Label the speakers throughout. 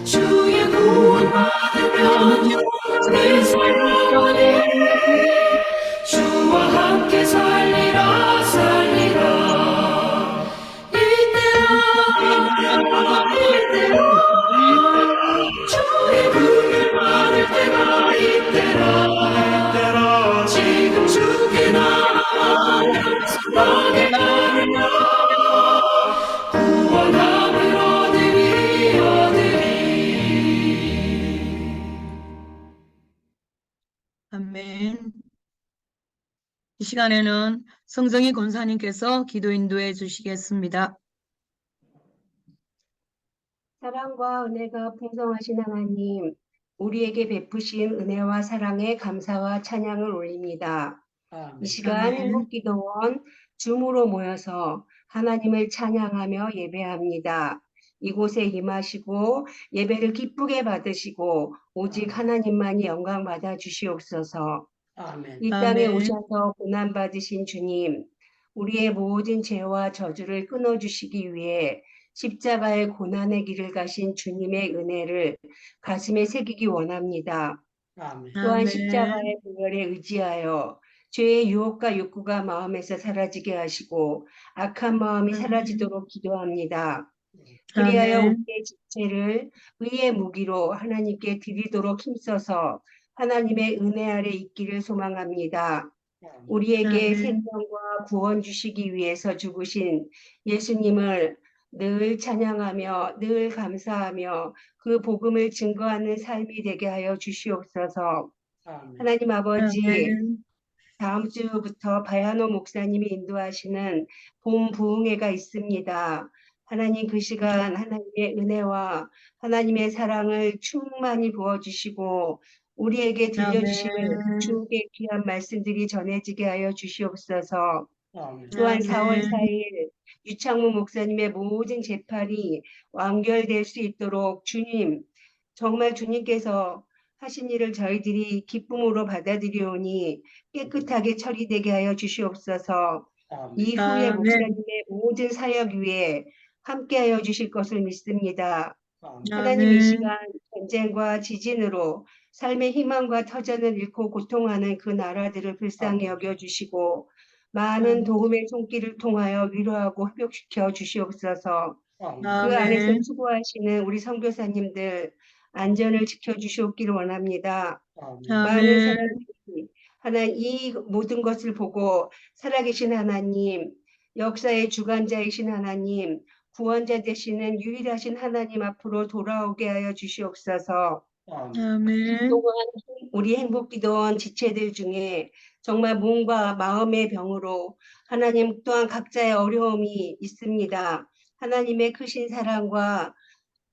Speaker 1: 주의 구원 받으면 영원히 살아가네. 주와 함께 살리라 살리라. 이때라 주의 구원 받을 때가 이때라. 지금 주께 나아가 약속하게 하느냐. 구원함을 얻으리.
Speaker 2: 아멘. 이 시간에는 성정희 권사님께서 기도 인도해 주시겠습니다.
Speaker 3: 사랑과 은혜가 풍성하신 하나님, 우리에게 베푸신 은혜와 사랑에 감사와 찬양을 올립니다. 이 시간
Speaker 2: 아멘.
Speaker 3: 행복기도원 줌으로 모여서 하나님을 찬양하며 예배합니다. 이곳에 임하시고 예배를 기쁘게 받으시고 오직 하나님만이 영광 받아 주시옵소서. 이 땅에
Speaker 2: 아멘.
Speaker 3: 오셔서 고난받으신 주님, 우리의 모든 죄와 저주를 끊어주시기 위해 십자가의 고난의 길을 가신 주님의 은혜를 가슴에 새기기 원합니다. 또한
Speaker 2: 아멘.
Speaker 3: 십자가의 보혈에 의지하여 죄의 유혹과 욕구가 마음에서 사라지게 하시고 악한 마음이 사라지도록 기도합니다. 그리하여
Speaker 2: 아멘.
Speaker 3: 우리의 지체를 의의 무기로 하나님께 드리도록 힘써서 하나님의 은혜 아래 있기를 소망합니다. 우리에게
Speaker 2: 아멘.
Speaker 3: 생명과 구원 주시기 위해서 죽으신 예수님을 늘 찬양하며 늘 감사하며 그 복음을 증거하는 삶이 되게 하여 주시옵소서. 하나님 아버지,
Speaker 2: 아멘.
Speaker 3: 다음 주부터 바야노 목사님이 인도하시는 봄 부흥회가 있습니다. 하나님 그 시간 하나님의 은혜와 하나님의 사랑을 충만히 부어주시고 우리에게 들려주실
Speaker 2: 아멘.
Speaker 3: 주의 귀한 말씀들이 전해지게 하여 주시옵소서. 또한 4월
Speaker 2: 아멘.
Speaker 3: 4일 유창무 목사님의 모든 재판이 완결될 수 있도록 주님, 정말 주님께서 하신 일을 저희들이 기쁨으로 받아들이오니 깨끗하게 처리되게 하여 주시옵소서. 이후에
Speaker 2: 아멘.
Speaker 3: 목사님의 모든 사역 위에 함께하여 주실 것을 믿습니다. 하나님 이
Speaker 2: 아멘.
Speaker 3: 시간 전쟁과 지진으로 삶의 희망과 터전을 잃고 고통하는 그 나라들을 불쌍히 여겨주시고 많은 도움의 손길을 통하여 위로하고 회복시켜 주시옵소서. 그 안에서
Speaker 2: 아멘.
Speaker 3: 수고하시는 우리 선교사님들 안전을 지켜주시옵기를 원합니다. 많은
Speaker 2: 아멘.
Speaker 3: 사람들이 하나님 이 모든 것을 보고 살아계신 하나님, 역사의 주관자이신 하나님, 구원자 되시는 유일하신 하나님 앞으로 돌아오게 하여 주시옵소서.
Speaker 2: 아멘.
Speaker 3: 또한 우리 행복기도원 지체들 중에 정말 몸과 마음의 병으로 하나님 또한 각자의 어려움이 있습니다. 하나님의 크신 사랑과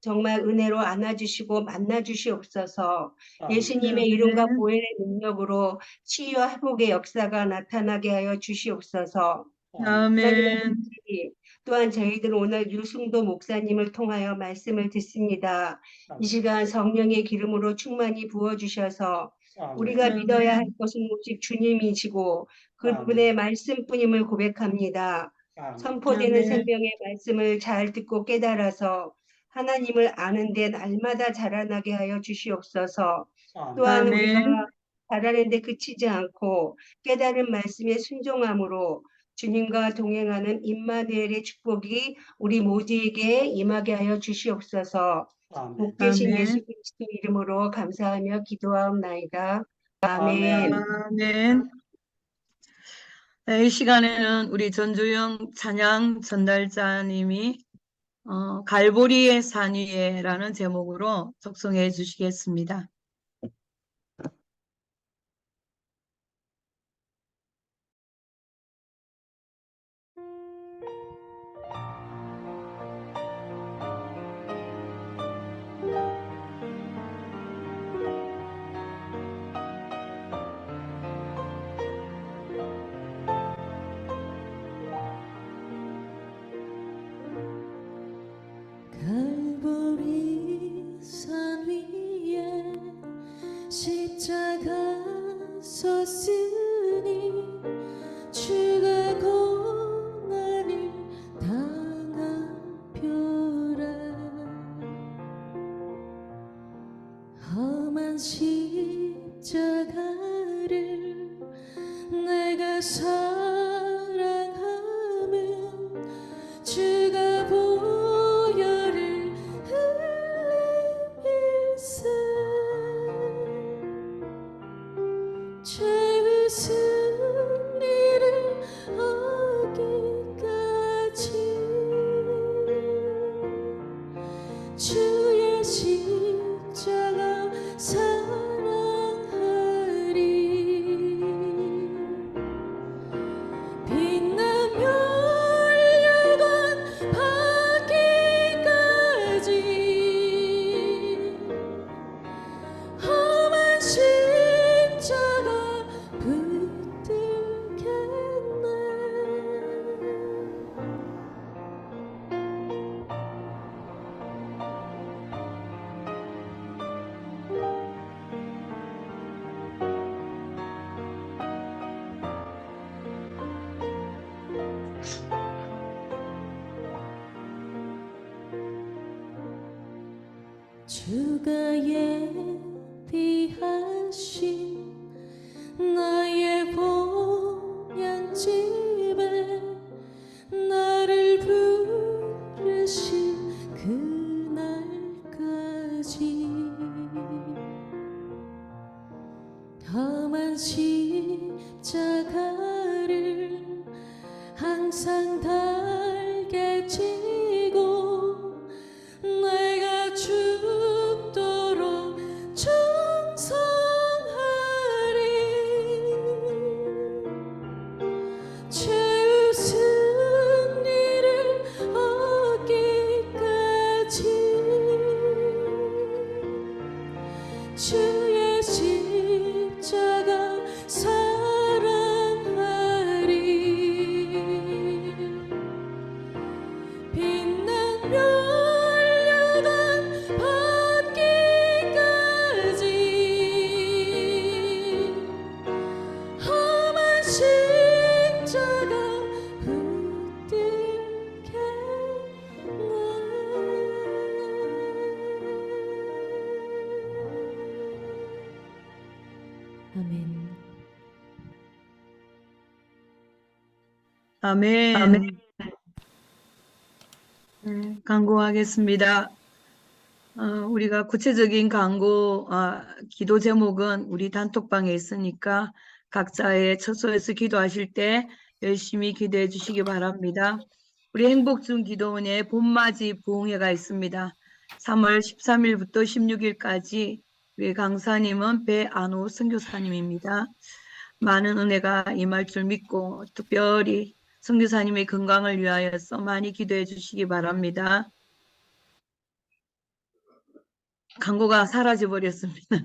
Speaker 3: 정말 은혜로 안아주시고 만나주시옵소서. 예수님의 이름과
Speaker 2: 아멘.
Speaker 3: 보혈의 능력으로 치유와 회복의 역사가 나타나게 하여 주시옵소서. 하나님
Speaker 2: 아멘.
Speaker 3: 아버지, 또한 저희들 오늘 유승도 목사님을 통하여 말씀을 듣습니다. 이 시간 성령의 기름으로 충만히 부어주셔서 우리가 믿어야 할 것은 오직 주님이시고 그분의 말씀뿐임을 고백합니다. 선포되는
Speaker 2: 아멘.
Speaker 3: 생명의 말씀을 잘 듣고 깨달아서 하나님을 아는 데 날마다 자라나게 하여 주시옵소서. 또한 우리가
Speaker 2: 아멘.
Speaker 3: 자라는 데 그치지 않고 깨달은 말씀에 순종함으로 주님과 동행하는 임마누엘의 축복이 우리 모두에게 임하게 하여 주시옵소서. 복 되신 예수
Speaker 2: 아멘.
Speaker 3: 그리스도 이름으로 감사하며 기도하옵나이다. 아멘.
Speaker 2: 아멘. 네, 이 시간에는 우리 전주영 찬양 전달자님이 갈보리의 산 위에라는 제목으로 적성해 주시겠습니다.
Speaker 1: 갈보리 산 위에 십자가 섰으니 주가 고난을 당하셨네. 주가 예비하신 나의 보양집에 나를 부르신 그날까지 험한 십자가를 항상 달게 지고 내가 죽도록 충성하리 죄의 승리를 얻기까지 주의 십자가 사랑하리 빛난 멸류관 받기까지 험한 십자가 붙들게 아멘.
Speaker 2: 아멘. 간구하겠습니다. 우리가 구체적인 기도 제목은 우리 단톡방에 있으니까 각자의 처소에서 기도하실 때 열심히 기도해 주시기 바랍니다. 우리 행복중 기도원에 봄맞이 부흥회가 있습니다. 3월 13일부터 16일까지 우리 강사님은 배안호 선교사님입니다. 많은 은혜가 임할 줄 믿고 특별히 선교사님의 건강을 위하여서 많이 기도해 주시기 바랍니다. 광고가 사라져 버렸습니다.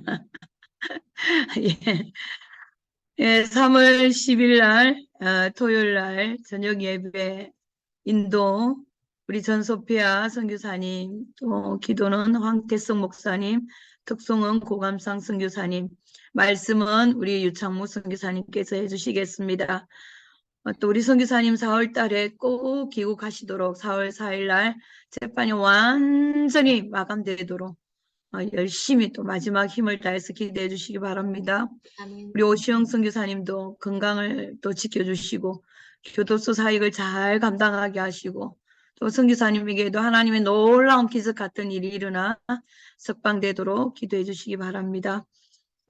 Speaker 2: 예, 3월 10일 날 토요일 날 저녁 예배 인도 우리 전소피아 선교사님, 또 기도는 황태성 목사님, 특송은 고감상 선교사님, 말씀은 우리 유창무 선교사님께서 해주시겠습니다. 또 우리 선교사님 4월 달에 꼭 귀국하시도록 4월 4일 날 재판이 완전히 마감되도록 열심히 또 마지막 힘을 다해서 기도해 주시기 바랍니다. 우리 오시영 선교사님도 건강을 또 지켜주시고 교도소 사역을 잘 감당하게 하시고 또 선교사님에게도 하나님의 놀라운 기적 같은 일이 일어나 석방되도록 기도해 주시기 바랍니다.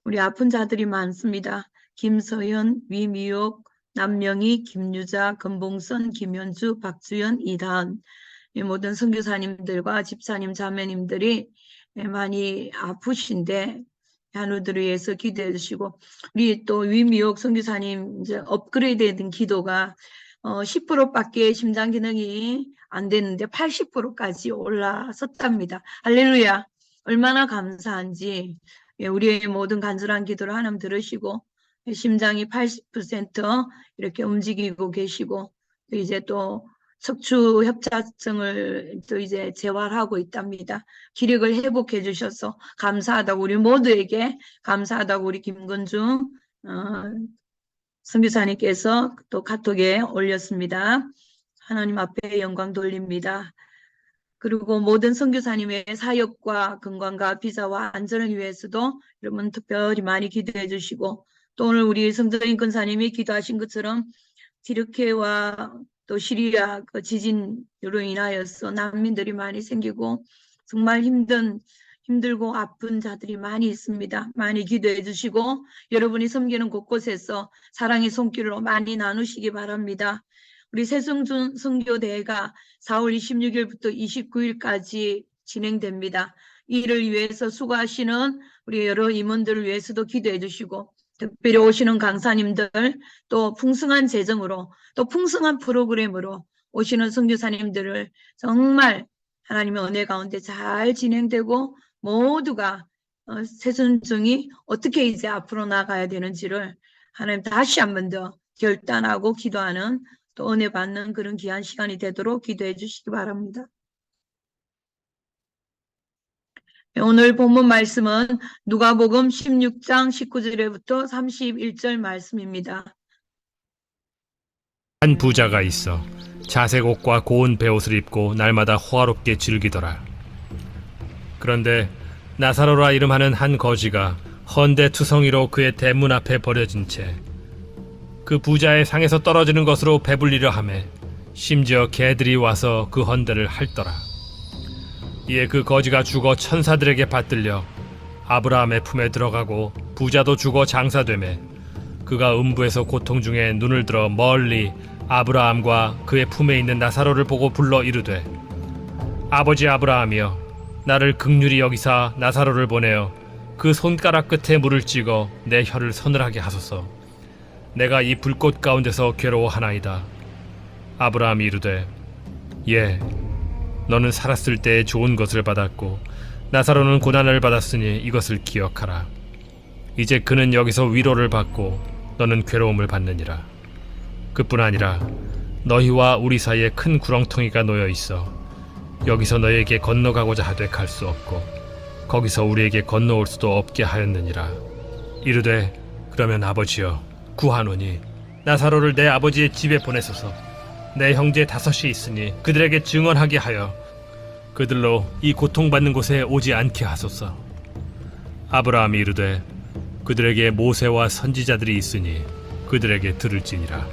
Speaker 2: 우리 아픈 자들이 많습니다. 김서현, 위미옥, 남명희, 김유자, 건봉선, 김현주, 박주연, 이다은 이 모든 선교사님들과 집사님, 자매님들이 많이 아프신데 한우들을 위해서 기도해 주시고 우리 또 위미옥 선교사님 이제 업그레이드된 기도가 10%밖에 심장 기능이 안 되는데 80%까지 올라섰답니다. 할렐루야. 얼마나 감사한지 우리의 모든 간절한 기도를 하나님 들으시고 심장이 80% 이렇게 움직이고 계시고 또 이제 또 척추 협착증을 또 이제 재활하고 있답니다. 기력을 회복해 주셔서 감사하다고 우리 모두에게 감사하다고 우리 김건중 선교사님께서 또 카톡에 올렸습니다. 하나님 앞에 영광 돌립니다. 그리고 모든 선교사님의 사역과 건강과 비자와 안전을 위해서도 여러분 특별히 많이 기도해 주시고 또 오늘 우리 성도인 권사님이 기도하신 것처럼 티르키예와 또 시리아 그 지진으로 인하여서 난민들이 많이 생기고 정말 힘들고 아픈 자들이 많이 있습니다. 많이 기도해 주시고 여러분이 섬기는 곳곳에서 사랑의 손길로 많이 나누시기 바랍니다. 우리 새성준 선교대회가 4월 26일부터 29일까지 진행됩니다. 이를 위해서 수고하시는 우리 여러 임원들을 위해서도 기도해 주시고 특별히 오시는 강사님들 또 풍성한 재정으로 또 풍성한 프로그램으로 오시는 선교사님들을 정말 하나님의 은혜 가운데 잘 진행되고 모두가 새순종이 어떻게 이제 앞으로 나가야 되는지를 하나님 다시 한 번 더 결단하고 기도하는 또 은혜 받는 그런 귀한 시간이 되도록 기도해 주시기 바랍니다. 오늘 본문 말씀은 누가복음 16장 19절부터 31절 말씀입니다.
Speaker 4: 한 부자가 있어 자색 옷과 고운 베옷을 입고 날마다 호화롭게 즐기더라. 그런데 나사로라 이름하는 한 거지가 헌데 투성이로 그의 대문 앞에 버려진 채 그 부자의 상에서 떨어지는 것으로 배불리려 하매 심지어 개들이 와서 그 헌데를 핥더라. 이에 그 거지가 죽어 천사들에게 받들려 아브라함의 품에 들어가고 부자도 죽어 장사되매 그가 음부에서 고통 중에 눈을 들어 멀리 아브라함과 그의 품에 있는 나사로를 보고 불러 이르되 아버지 아브라함이여 나를 긍휼히 여기사 나사로를 보내어 그 손가락 끝에 물을 찍어 내 혀를 서늘하게 하소서. 내가 이 불꽃 가운데서 괴로워하나이다. 아브라함이 이르되 예 너는 살았을 때에 좋은 것을 받았고 나사로는 고난을 받았으니 이것을 기억하라. 이제 그는 여기서 위로를 받고 너는 괴로움을 받느니라. 그뿐 아니라 너희와 우리 사이에 큰 구렁텅이가 놓여 있어 여기서 너희에게 건너가고자 하되 갈 수 없고 거기서 우리에게 건너올 수도 없게 하였느니라. 이르되 그러면 아버지여 구하노니 나사로를 내 아버지의 집에 보내소서. 내 형제 5이 있으니 그들에게 증언하게 하여 그들로 이 고통받는 곳에 오지 않게 하소서. 아브라함이 이르되 그들에게 모세와 선지자들이 있으니 그들에게 들을지니라.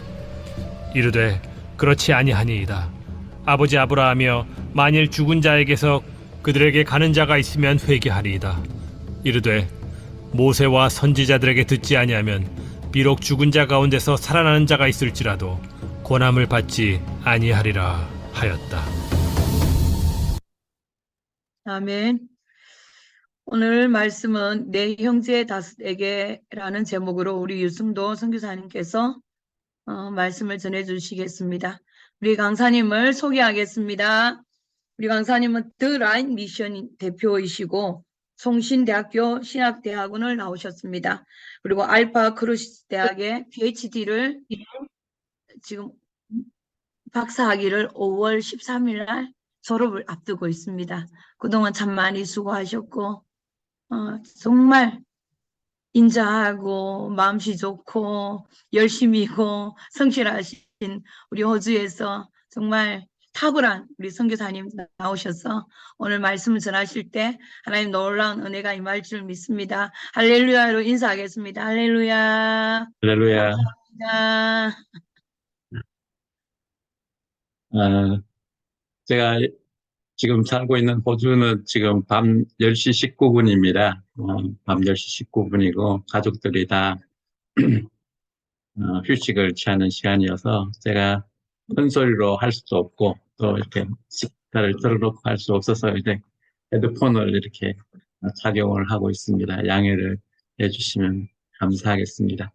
Speaker 4: 이르되 그렇지 아니하니이다. 아버지 아브라함이여 만일 죽은 자에게서 그들에게 가는 자가 있으면 회개하리이다. 이르되 모세와 선지자들에게 듣지 아니하면 비록 죽은 자 가운데서 살아나는 자가 있을지라도 권함을 받지 아니하리라 하였다.
Speaker 2: 아멘. 오늘 말씀은 내 형제 5에게라는 제목으로 우리 유승도 선교사님께서 말씀을 전해주시겠습니다. 우리 강사님을 소개하겠습니다. 우리 강사님은 더 라인 미션 대표이시고 송신대학교 신학대학원을 나오셨습니다. 그리고 알파 크루시스 대학의 PhD를 지금 박사학위를 5월 13일 날 졸업을 앞두고 있습니다. 그동안 참 많이 수고하셨고 정말 인자하고 마음씨 좋고 열심히고 성실하신 우리 호주에서 정말 탁월한 우리 선교사님 나오셔서 오늘 말씀을 전하실 때 하나님 놀라운 은혜가 임할 줄 믿습니다. 할렐루야로 인사하겠습니다. 할렐루야.
Speaker 5: 할렐루야.
Speaker 2: 감사합니다.
Speaker 5: 제가 지금 살고 있는 호주는 지금 밤 10시 19분입니다. 밤 10시 19분이고 가족들이 다 휴식을 취하는 시간이어서 제가 큰 소리로 할 수도 없고 또 이렇게 스피커를 틀어놓고 할 수 없어서 이제 헤드폰을 이렇게 착용을 하고 있습니다. 양해를 해주시면 감사하겠습니다.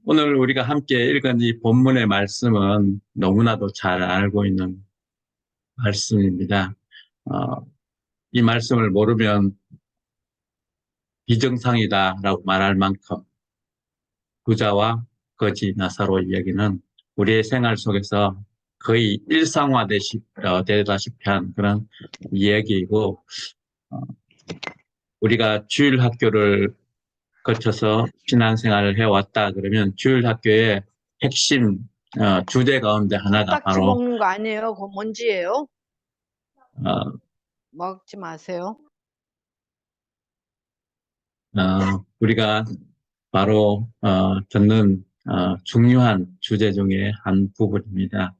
Speaker 5: 오늘 우리가 함께 읽은 이 본문의 말씀은 너무나도 잘 알고 있는 말씀입니다. 이 말씀을 모르면 비정상이다라고 말할 만큼 부자와 거지 나사로 이야기는 우리의 생활 속에서 거의 일상화되다시피 한 그런 이야기이고 우리가 주일 학교를 거쳐서 신앙생활을 해왔다 그러면 주일 학교의 핵심 주제 가운데 하나가
Speaker 6: 딱지
Speaker 5: 바로
Speaker 6: 먹는 거 아니에요? 그거 뭔지예요? 먹지 마세요.
Speaker 5: 우리가 바로 듣는 중요한 주제 중에 한 부분입니다.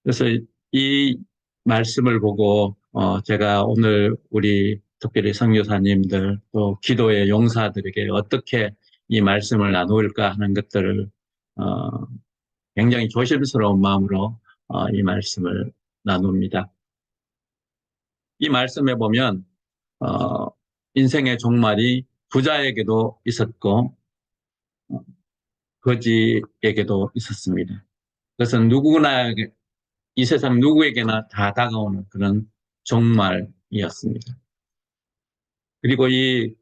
Speaker 5: 그래서 이 말씀을 보고 제가 오늘 우리 특별히 선교사님들 또 기도의 용사들에게 어떻게 이 말씀을 나누을까 하는 것들을 굉장히 조심스러운 마음으로 이 말씀을 나눕니다. 이 말씀에 보면 인생의 종말이 부자에게도 있었고 거지에게도 있었습니다. 그것은 누구나 이 세상 누구에게나 다 다가오는 그런 종말이었습니다. 그리고 이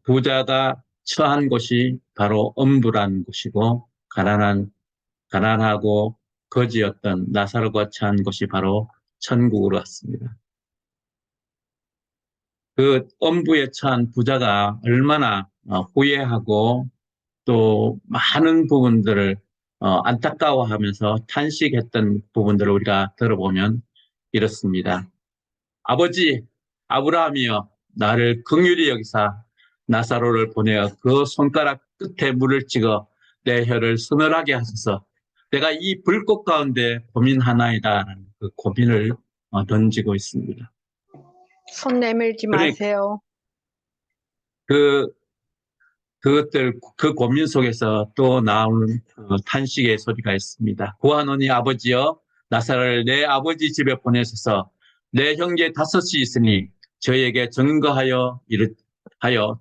Speaker 5: 부자가 처한 곳이 바로 엄불한 곳이고 가난하고 거지였던 나사로가 처한 곳이 바로 천국으로 왔습니다. 그 엄부에 처한 부자가 얼마나 후회하고 또 많은 부분들을 안타까워하면서 탄식했던 부분들을 우리가 들어보면 이렇습니다. 아버지, 아브라함이여 나를 긍휼히 여기사 나사로를 보내어 그 손가락 끝에 물을 찍어 내 혀를 서늘하게 하소서. 내가 이 불꽃 가운데 고민하나이다라는 그 고민을 던지고 있습니다.
Speaker 6: 손 내밀지
Speaker 5: 그래.
Speaker 6: 마세요.
Speaker 5: 그 고민 속에서 또 나오는 탄식의 소리가 있습니다. 구하노니 아버지여 나사로를 내 아버지 집에 보내셔서 내 형제 다섯이 있으니 저에게 증거하여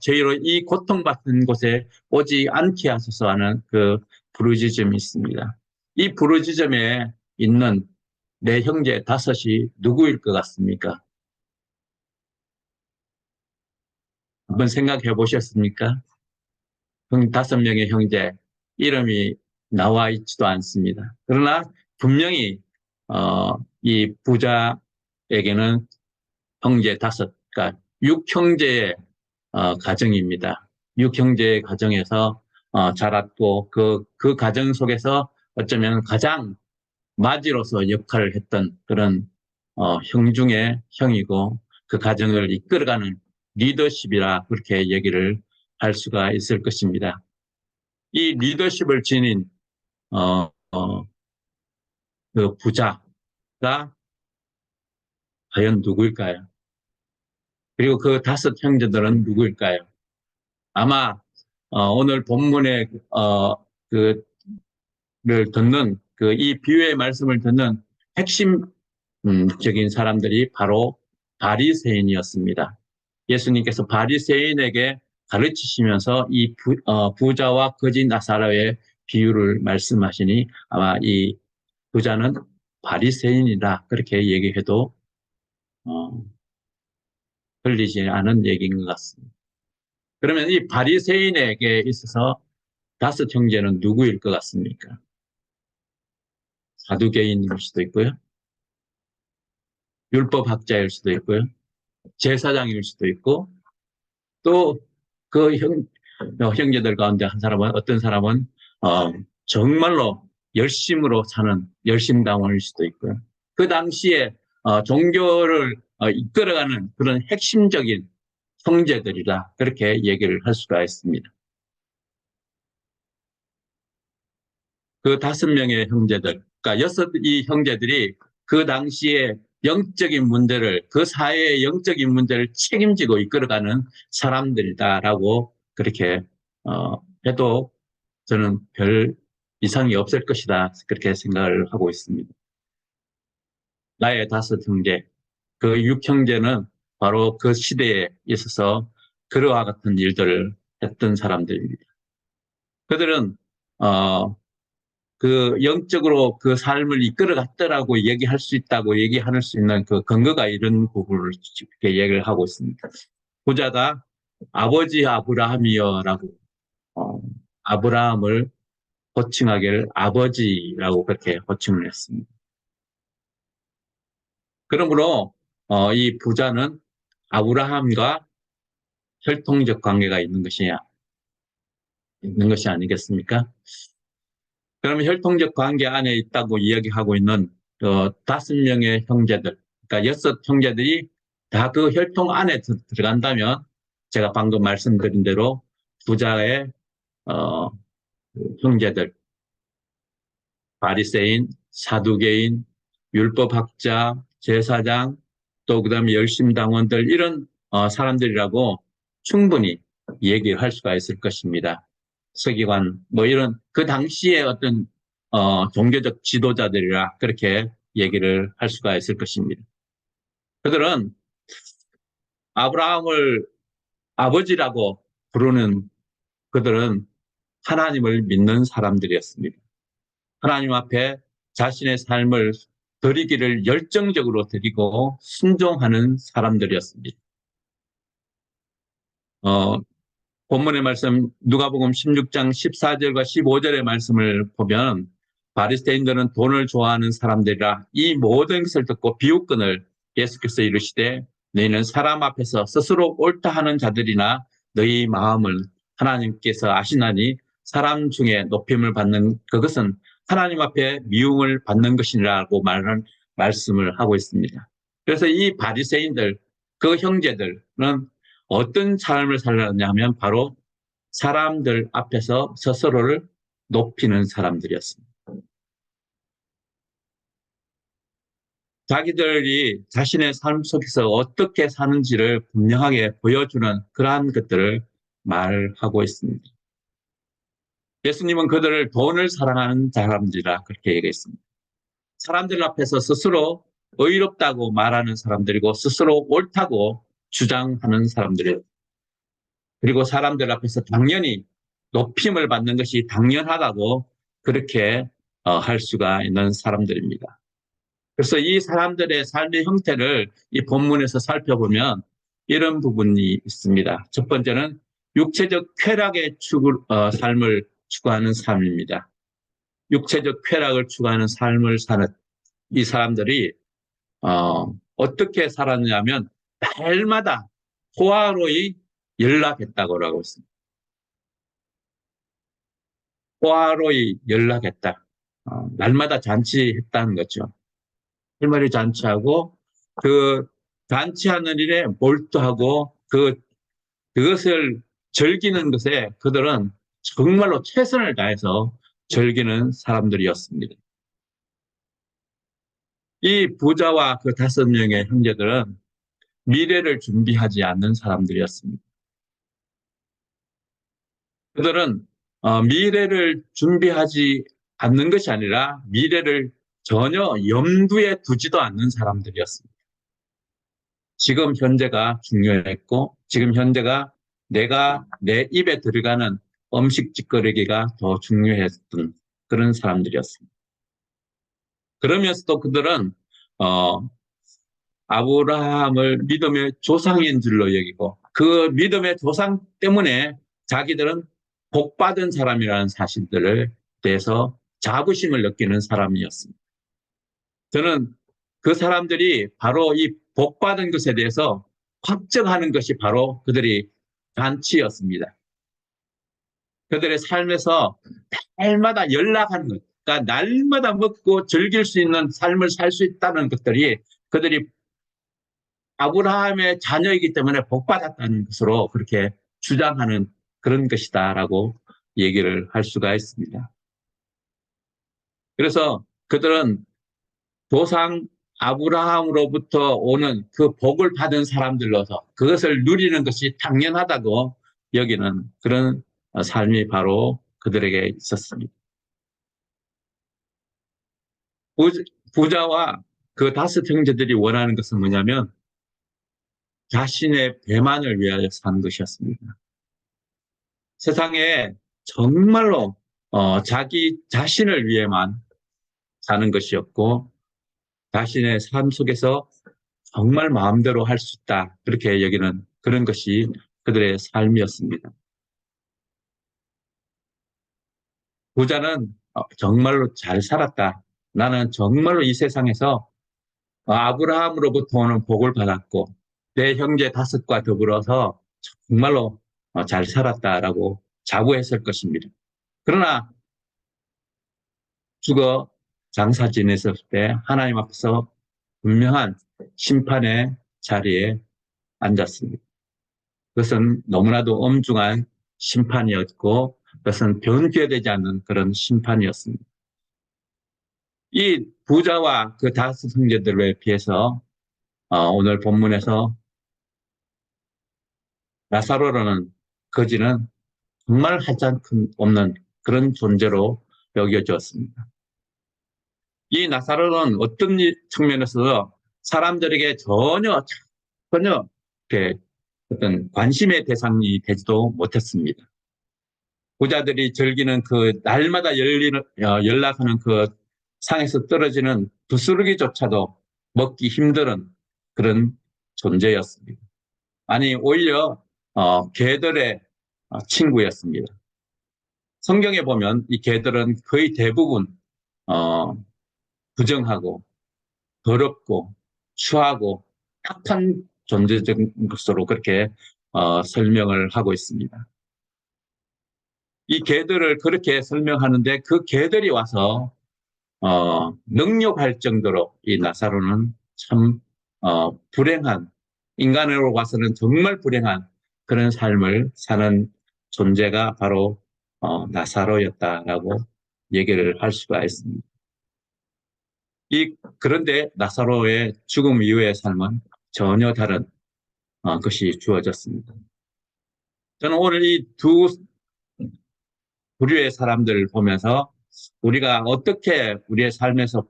Speaker 5: 저희로 이 고통받는 곳에 오지 않게 하소서 하는 그 부르짖음이 있습니다. 이 부르짖음에 있는 내 형제 다섯이 누구일 것 같습니까? 한번 생각해 보셨습니까? 5명의 형제 이름이 나와 있지도 않습니다. 그러나 분명히 이 부자에게는 형제 5, 그러니까 6형제의 가정입니다. 6형제의 가정에서 자랐고 그 가정 속에서 어쩌면 가장 마지로서 역할을 했던 그런 형 중에 형이고 그 가정을 이끌어가는 리더십이라 그렇게 얘기를 할 수가 있을 것입니다. 이 리더십을 지닌 그 부자가 과연 누구일까요? 그리고 그 5 형제들은 누구일까요? 아마 오늘 본문의 를 듣는 이 비유의 말씀을 듣는 핵심적인 사람들이 바로 바리새인이었습니다. 예수님께서 바리새인에게 가르치시면서 이 부자와 거지 나사로의 비유를 말씀하시니 아마 이 부자는 바리새인이다 그렇게 얘기해도 틀리지 않은 얘기인 것 같습니다. 그러면 이 바리새인에게 있어서 5 형제는 누구일 것 같습니까? 사두개인일 수도 있고요. 율법학자일 수도 있고요. 제사장일 수도 있고 또 그 형제들 가운데 어떤 사람은 정말로 열심으로 사는 열심당원일 수도 있고요. 그 당시에 종교를 이끌어가는 그런 핵심적인 형제들이라 그렇게 얘기를 할 수가 있습니다. 그 5명의 형제들, 그러니까 6이 형제들이 그 당시에 영적인 문제를, 그 사회의 영적인 문제를 책임지고 이끌어가는 사람들이다라고 그렇게 해도 저는 별 이상이 없을 것이다 그렇게 생각을 하고 있습니다. 나의 5 형제, 그 6형제는 바로 그 시대에 있어서 그러와 같은 일들을 했던 사람들입니다. 그들은 그 영적으로 그 삶을 이끌어갔더라고 얘기할 수 있다고 얘기할 수 있는 그 근거가 이런 부분을 이렇게 얘기를 하고 있습니다. 부자가 아버지 아브라함이여라고 아브라함을 호칭하기를 아버지라고 그렇게 호칭을 했습니다. 그러므로 이 부자는 아브라함과 혈통적 관계가 있는 것이 아니겠습니까? 그러면 혈통적 관계 안에 있다고 이야기하고 있는 5명의 형제들, 그러니까 6 형제들이 다 그 혈통 안에 들어간다면 제가 방금 말씀드린 대로 부자의 형제들, 바리새인, 사두개인, 율법학자, 제사장, 또 그다음에 열심당원들 이런 사람들이라고 충분히 얘기할 수가 있을 것입니다. 서기관 뭐 이런 그 당시에 어떤 종교적 지도자들이라 그렇게 얘기를 할 수가 있을 것입니다. 그들은 아브라함을 아버지라고 부르는 그들은 하나님을 믿는 사람들이었습니다. 하나님 앞에 자신의 삶을 드리기를 열정적으로 드리고 순종하는 사람들이었습니다. 본문의 말씀 누가복음 16장 14절과 15절의 말씀을 보면 바리새인들은 돈을 좋아하는 사람들이라 이 모든 것을 듣고 비웃건을 예수께서 이르시되 너희는 사람 앞에서 스스로 옳다 하는 자들이나 너희 마음을 하나님께서 아시나니 사람 중에 높임을 받는 그것은 하나님 앞에 미움을 받는 것이라고 말씀을 하고 있습니다. 그래서 이 바리새인들 그 형제들은 어떤 삶을 살았냐면 바로 사람들 앞에서 스스로를 높이는 사람들이었습니다. 자기들이 자신의 삶 속에서 어떻게 사는지를 분명하게 보여주는 그러한 것들을 말하고 있습니다. 예수님은 그들을 돈을 사랑하는 사람들이라 그렇게 얘기했습니다. 사람들 앞에서 스스로 의롭다고 말하는 사람들이고 스스로 옳다고 주장하는 사람들이에요. 그리고 사람들 앞에서 당연히 높임을 받는 것이 당연하다고 그렇게 할 수가 있는 사람들입니다. 그래서 이 사람들의 삶의 형태를 이 본문에서 살펴보면 이런 부분이 있습니다. 첫 번째는 육체적 쾌락의 삶을 추구하는 삶입니다. 육체적 쾌락을 추구하는 삶을 사는 이 사람들이 어떻게 살았냐면 날마다 호화로이 연락했다고 하고 있습니다. 호화로이 연락했다. 날마다 잔치했다는 거죠. 할머니 잔치하고 그 잔치하는 일에 몰두하고 그것을 즐기는 것에 그들은 정말로 최선을 다해서 즐기는 사람들이었습니다. 이 부자와 그 5명의 형제들은 미래를 준비하지 않는 사람들이었습니다. 그들은 미래를 준비하지 않는 것이 아니라 미래를 전혀 염두에 두지도 않는 사람들이었습니다. 지금 현재가 중요했고 지금 현재가 내가 내 입에 들어가는 음식 짓거리기가 더 중요했던 그런 사람들이었습니다. 그러면서도 그들은 아브라함을 믿음의 조상인 줄로 여기고 그 믿음의 조상 때문에 자기들은 복받은 사람이라는 사실들을 대해서 자부심을 느끼는 사람이었습니다. 저는 그 사람들이 바로 이 복받은 것에 대해서 확정하는 것이 바로 그들이 잔치였습니다. 그들의 삶에서 날마다 연락하는 것, 그러니까 날마다 먹고 즐길 수 있는 삶을 살 수 있다는 것들이 그들이 아브라함의 자녀이기 때문에 복받았다는 것으로 그렇게 주장하는 그런 것이다라고 얘기를 할 수가 있습니다. 그래서 그들은 조상 아브라함으로부터 오는 그 복을 받은 사람들로서 그것을 누리는 것이 당연하다고 여기는 그런 삶이 바로 그들에게 있었습니다. 부자와 그 5 형제들이 원하는 것은 뭐냐면 자신의 배만을 위하여 사는 것이었습니다. 세상에 정말로 자기 자신을 위해만 사는 것이었고 자신의 삶 속에서 정말 마음대로 할 수 있다. 그렇게 여기는 그런 것이 그들의 삶이었습니다. 부자는 정말로 잘 살았다. 나는 정말로 이 세상에서 아브라함으로부터 오는 복을 받았고 내 형제 5과 더불어서 정말로 잘 살았다라고 자부했을 것입니다. 그러나 죽어 장사 지냈을 때 하나님 앞에서 분명한 심판의 자리에 앉았습니다. 그것은 너무나도 엄중한 심판이었고 그것은 변개되지 않는 그런 심판이었습니다. 이 부자와 그 5 형제들에 비해서 오늘 본문에서 나사로라는 거지는 정말 하찮은 없는 그런 존재로 여겨졌습니다. 이 나사로는 어떤 측면에서 사람들에게 전혀 이렇게 어떤 관심의 대상이 되지도 못했습니다. 부자들이 즐기는 그 날마다 연락하는 그 상에서 떨어지는 부스러기조차도 먹기 힘든 그런 존재였습니다. 아니 오히려 개들의 친구였습니다. 성경에 보면 이 개들은 거의 대부분 부정하고 더럽고 추하고 악한 존재적인 것으로 그렇게 설명을 하고 있습니다. 이 개들을 그렇게 설명하는데 그 개들이 와서 능욕할 정도로 이 나사로는 참 불행한 인간으로 봐서는 정말 불행한 그런 삶을 사는 존재가 바로 나사로였다라고 얘기를 할 수가 있습니다. 그런데 나사로의 죽음 이후의 삶은 전혀 다른 것이 주어졌습니다. 저는 오늘 이 두 부류의 사람들을 보면서 우리가 어떻게 우리의 삶에서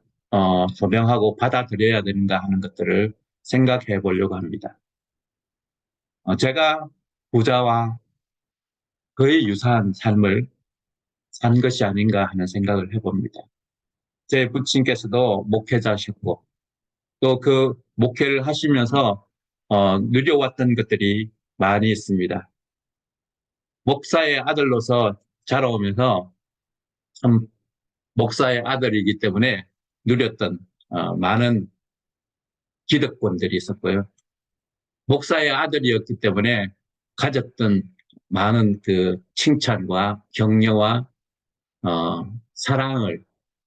Speaker 5: 조명하고 받아들여야 되는가 하는 것들을 생각해 보려고 합니다. 제가 부자와 거의 유사한 삶을 산 것이 아닌가 하는 생각을 해봅니다. 제 부친께서도 목회자셨고 또 그 목회를 하시면서 누려왔던 것들이 많이 있습니다. 목사의 아들로서 자라오면서 참 목사의 아들이기 때문에 누렸던 많은 기득권들이 있었고요. 목사의 아들이었기 때문에 가졌던 많은 그 칭찬과 격려와 사랑을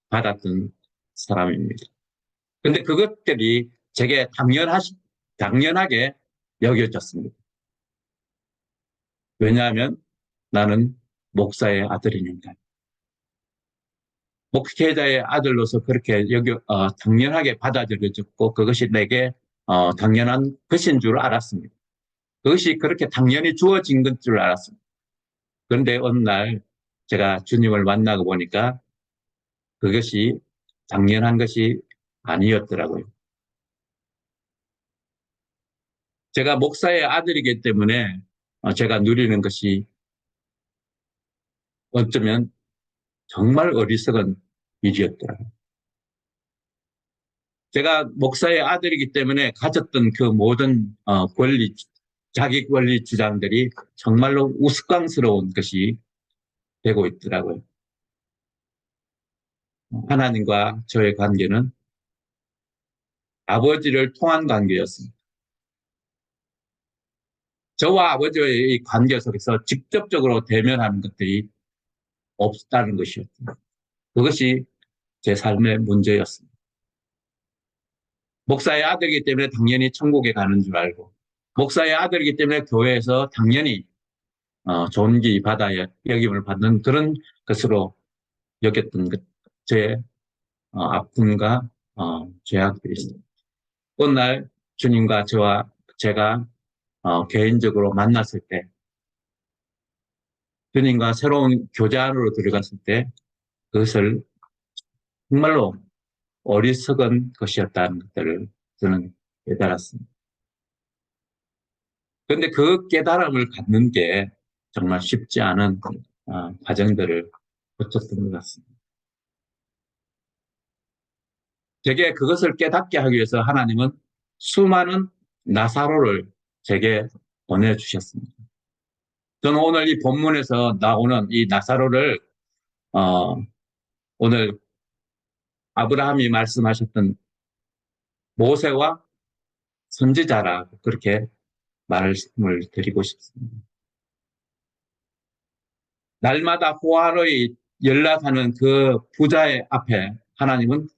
Speaker 5: 받았던 사람입니다. 그런데 그것들이 제게 당연하게 여겨졌습니다. 왜냐하면 나는 목사의 아들이니까. 목회자의 아들로서 그렇게 당연하게 받아들여졌고 그것이 내게 당연한 것인 줄 알았습니다. 그것이 그렇게 당연히 주어진 것 줄 알았습니다. 그런데 어느 날 제가 주님을 만나고 보니까 그것이 당연한 것이 아니었더라고요. 제가 목사의 아들이기 때문에 제가 누리는 것이 어쩌면 정말 어리석은 일이었더라고요. 제가 목사의 아들이기 때문에 가졌던 그 모든 자기 권리 주장들이 정말로 우스꽝스러운 것이 되고 있더라고요. 하나님과 저의 관계는 아버지를 통한 관계였습니다. 저와 아버지의 이 관계 속에서 직접적으로 대면하는 것들이 없다는 것이었습니다. 그것이 제 삶의 문제였습니다. 목사의 아들이기 때문에 당연히 천국에 가는 줄 알고 목사의 아들이기 때문에 교회에서 당연히 존귀받아야 여김을 받는 그런 것으로 여겼던 제 아픔과 죄악들이 있습니다. 어느 날 주님과 제가 개인적으로 만났을 때 주님과 새로운 교제 안으로 들어갔을 때 그것을 정말로 어리석은 것이었다는 것들을 저는 깨달았습니다. 그런데 그 깨달음을 갖는 게 정말 쉽지 않은 과정들을 거쳤던 것 같습니다. 제게 그것을 깨닫게 하기 위해서 하나님은 수많은 나사로를 제게 보내주셨습니다. 저는 오늘 이 본문에서 나오는 이 나사로를 오늘 아브라함이 말씀하셨던 모세와 선지자라고 그렇게 말씀을 드리고 싶습니다. 날마다 호화로이 연락하는 그 부자의 앞에 하나님은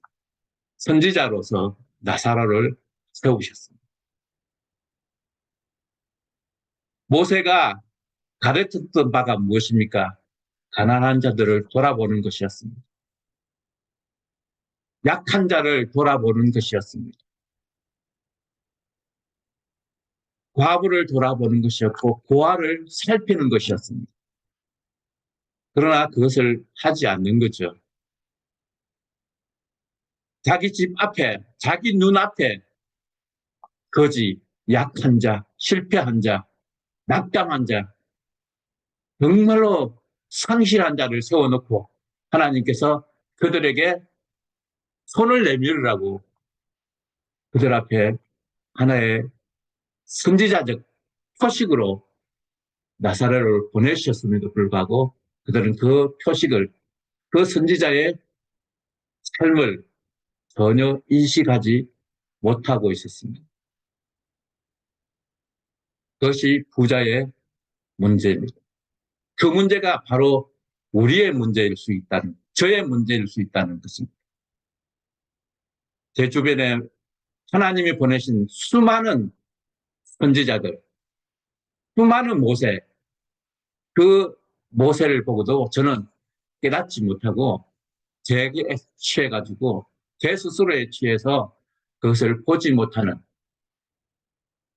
Speaker 5: 선지자로서 나사로를 세우셨습니다. 모세가 가르쳤던 바가 무엇입니까? 가난한 자들을 돌아보는 것이었습니다. 약한 자를 돌아보는 것이었습니다. 과부를 돌아보는 것이었고 고아를 살피는 것이었습니다. 그러나 그것을 하지 않는 거죠. 자기 집 앞에, 자기 눈앞에 거지, 약한 자, 실패한 자, 낙담한 자, 정말로 상실한 자를 세워놓고 하나님께서 그들에게 손을 내밀으라고 그들 앞에 하나의 선지자적 표식으로 나사로를 보내주셨음에도 불구하고 그들은 그 표식을, 그 선지자의 삶을 전혀 인식하지 못하고 있었습니다. 그것이 부자의 문제입니다. 그 문제가 바로 우리의 문제일 수 있다는, 저의 문제일 수 있다는 것입니다. 제 주변에 하나님이 보내신 수많은 선지자들, 수많은 모세, 그 모세를 보고도 저는 깨닫지 못하고 제게 취해가지고 제 스스로에 취해서 그것을 보지 못하는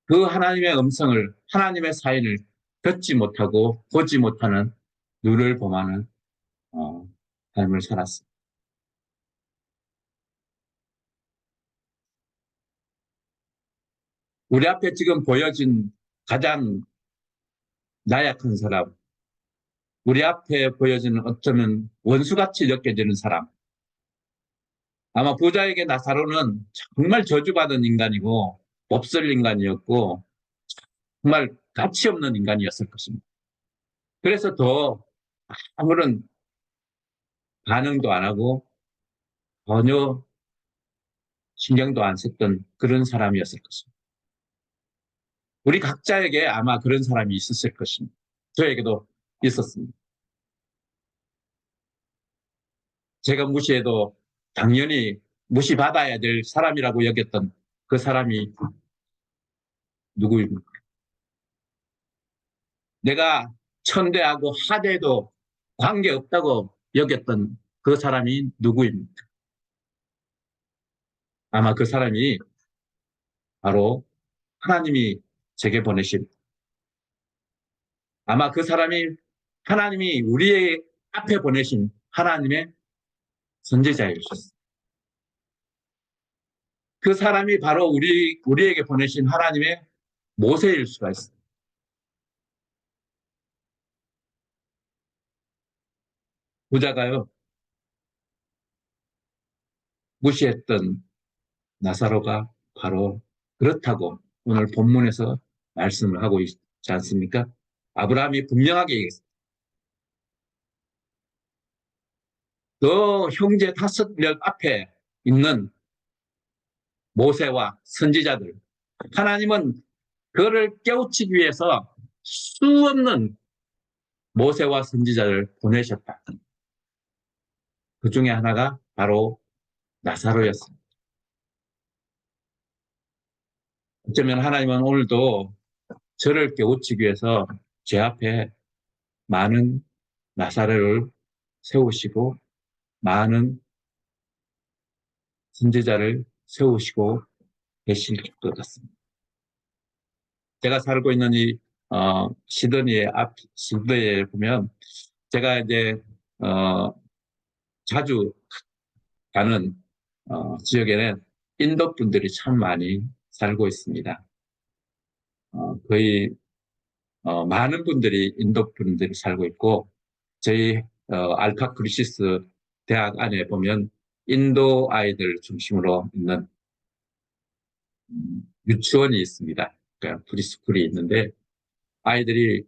Speaker 5: 그 하나님의 음성을, 하나님의 사인을 듣지 못하고 보지 못하는 눈을 범하는 삶을 살았습니다. 우리 앞에 지금 보여진 가장 나약한 사람, 우리 앞에 보여지는 어쩌면 원수같이 느껴지는 사람, 아마 부자에게 나사로는 정말 저주받은 인간이고 몹쓸 인간이었고 정말 가치 없는 인간이었을 것입니다. 그래서 더 아무런 반응도 안 하고 전혀 신경도 안 썼던 그런 사람이었을 것입니다. 우리 각자에게 아마 그런 사람이 있었을 것입니다. 저에게도 있었습니다. 제가 무시해도 당연히 무시받아야 될 사람이라고 여겼던 그 사람이 누구입니까? 내가 천대하고 하대도 관계없다고 여겼던 그 사람이 누구입니까? 아마 그 사람이 바로 하나님이 제게 보내신, 아마 그 사람이 하나님이 우리의 앞에 보내신 하나님의 선지자이셨습니다. 그 사람이 바로 우리에게 보내신 하나님의 모세일 수가 있습니다. 부자가요, 무시했던 나사로가 바로 그렇다고 오늘 본문에서 말씀을 하고 있지 않습니까? 아브라함이 분명하게 얘기했습니다. 너 형제 5명 앞에 있는 모세와 선지자들, 하나님은 그를 깨우치기 위해서 수없는 모세와 선지자를 보내셨다. 그 중에 하나가 바로 나사로였습니다. 어쩌면 하나님은 오늘도 저를 깨우치기 위해서 제 앞에 많은 나사로를 세우시고 많은 선지자를 세우시고 계실 것 같습니다. 제가 살고 있는 이 시드니에 보면 제가 이제 자주 가는 지역에는 인도 분들이 참 많이 살고 있습니다. 거의 많은 분들이 인도 분들이 살고 있고 저희 알파 크리시스 대학 안에 보면 인도 아이들 중심으로 있는 유치원이 있습니다. 그러니까 프리스쿨이 있는데 아이들이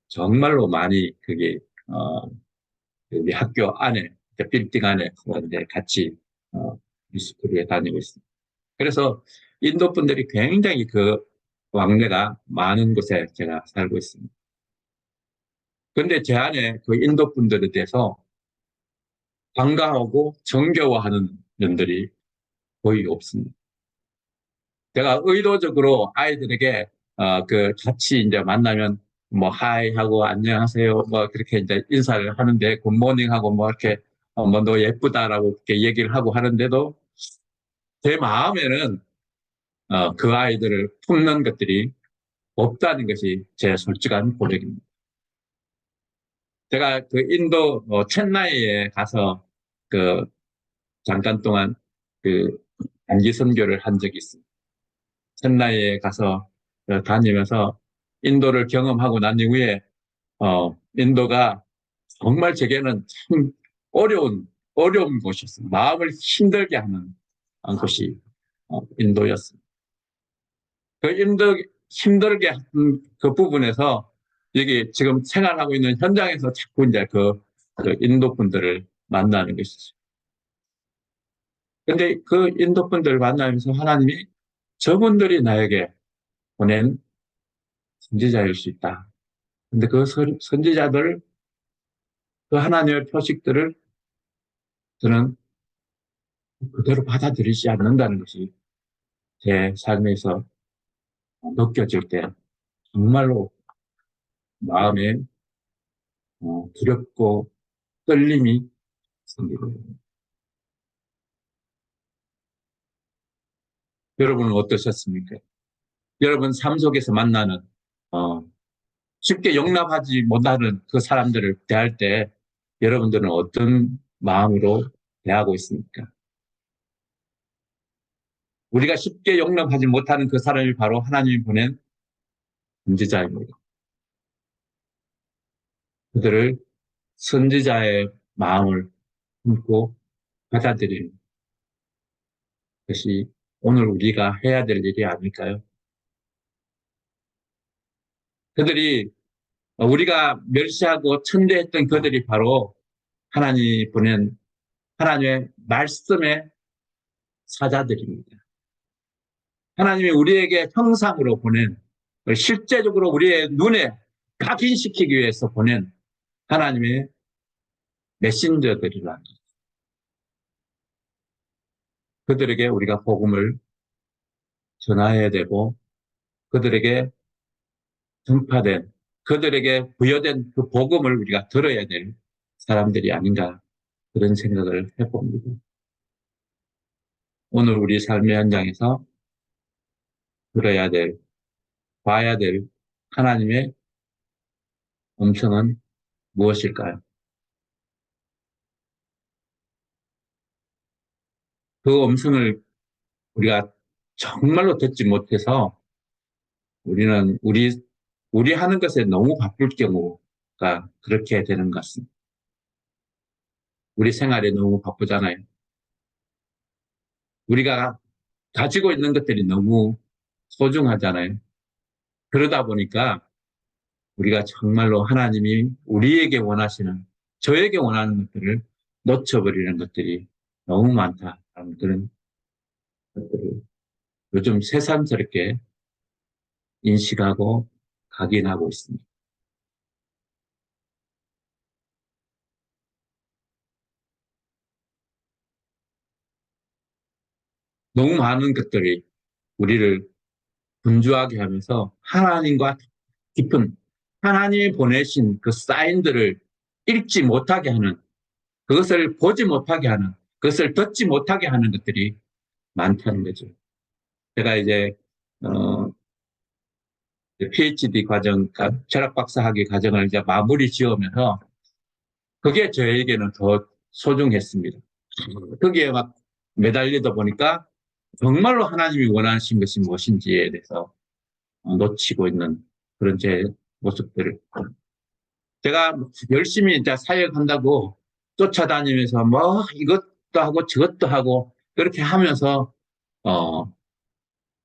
Speaker 5: 정말로 많이 그게 우리 학교 안에 빌딩 안에 이제 같이 프리스쿨에 다니고 있습니다. 그래서 인도 분들이 굉장히 그 왕래가 많은 곳에 제가 살고 있습니다. 그런데 제 안에 그 인도 분들에 대해서 반가워하고 정겨워하는 면들이 거의 없습니다. 제가 의도적으로 아이들에게 그 같이 이제 만나면 뭐 하이 하고 안녕하세요 뭐 그렇게 이제 인사를 하는데 굿모닝 하고 뭐 이렇게 뭐 너 예쁘다라고 이렇게 얘기를 하고 하는데도 제 마음에는 그 아이들을 품는 것들이 없다는 것이 제 솔직한 고백입니다. 제가 그 인도 첸나이에 가서 그 잠깐 동안 그 단기 선교를 한 적이 있습니다. 첸나이에 가서 다니면서 인도를 경험하고 난 이후에 인도가 정말 제게는 참 어려운 곳이었습니다. 마음을 힘들게 하는 곳이 인도였습니다. 그 힘들게 한 그 부분에서 여기 지금 생활하고 있는 현장에서 자꾸 이제 그 인도 분들을 만나는 것이죠. 근데 그 인도 분들을 만나면서 하나님이 저분들이 나에게 보낸 선지자일 수 있다. 근데 그 선지자들, 그 하나님의 표식들을 저는 그대로 받아들이지 않는다는 것이 제 삶에서 느껴질 때 정말로 마음에 두렵고 떨림이 생기거든요. 여러분은 어떠셨습니까? 여러분 삶 속에서 만나는 쉽게 용납하지 못하는 그 사람들을 대할 때 여러분들은 어떤 마음으로 대하고 있습니까? 우리가 쉽게 용납하지 못하는 그 사람이 바로 하나님이 보낸 선지자입니다. 그들을 선지자의 마음을 품고 받아들이는 것이 오늘 우리가 해야 될 일이 아닐까요? 그들이 우리가 멸시하고 천대했던 그들이 바로 하나님이 보낸 하나님의 말씀의 사자들입니다. 하나님이 우리에게 형상으로 보낸 실제적으로 우리의 눈에 각인시키기 위해서 보낸 하나님의 메신저들이라. 그들에게 우리가 복음을 전해야 되고 그들에게 전파된 그들에게 부여된 그 복음을 우리가 들어야 될 사람들이 아닌가 그런 생각을 해봅니다. 오늘 우리 삶의 현장에서 들어야 될, 봐야 될 하나님의 음성은 무엇일까요? 그 음성을 우리가 정말로 듣지 못해서 우리는 우리 하는 것에 너무 바쁠 경우가 그렇게 되는 것 같습니다. 우리 생활에 너무 바쁘잖아요. 우리가 가지고 있는 것들이 너무 소중하잖아요. 그러다 보니까 우리가 정말로 하나님이 우리에게 원하시는, 저에게 원하는 것들을 놓쳐버리는 것들이 너무 많다라는 그런 것들을 요즘 새삼스럽게 인식하고 각인하고 있습니다. 너무 많은 것들이 우리를 분주하게 하면서 하나님과 깊은 하나님이 보내신 그 사인들을 읽지 못하게 하는, 그것을 보지 못하게 하는, 그것을 듣지 못하게 하는 것들이 많다는 거죠. 제가 이제 PhD 과정, 철학 박사 학위 과정을 이제 마무리 지으면서 그게 저에게는 더 소중했습니다. 거기에 막 매달리다 보니까 정말로 하나님이 원하신 것이 무엇인지에 대해서 놓치고 있는 그런 제 모습들을. 제가 열심히 이제 사역한다고 쫓아다니면서 뭐 이것도 하고 저것도 하고 그렇게 하면서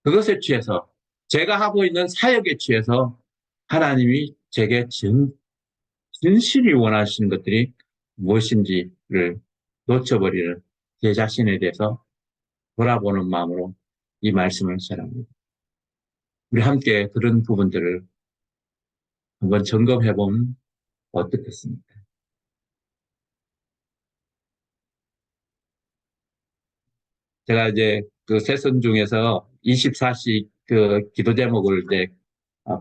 Speaker 5: 그것에 취해서 제가 하고 있는 사역에 취해서 하나님이 제게 진실이 원하시는 것들이 무엇인지를 놓쳐버리는 제 자신에 대해서 돌아보는 마음으로 이 말씀을 전합니다. 우리 함께 그런 부분들을 한번 점검해보면 어떻겠습니까? 제가 이제 그 세선 중에서 24시 그 기도 제목을 이제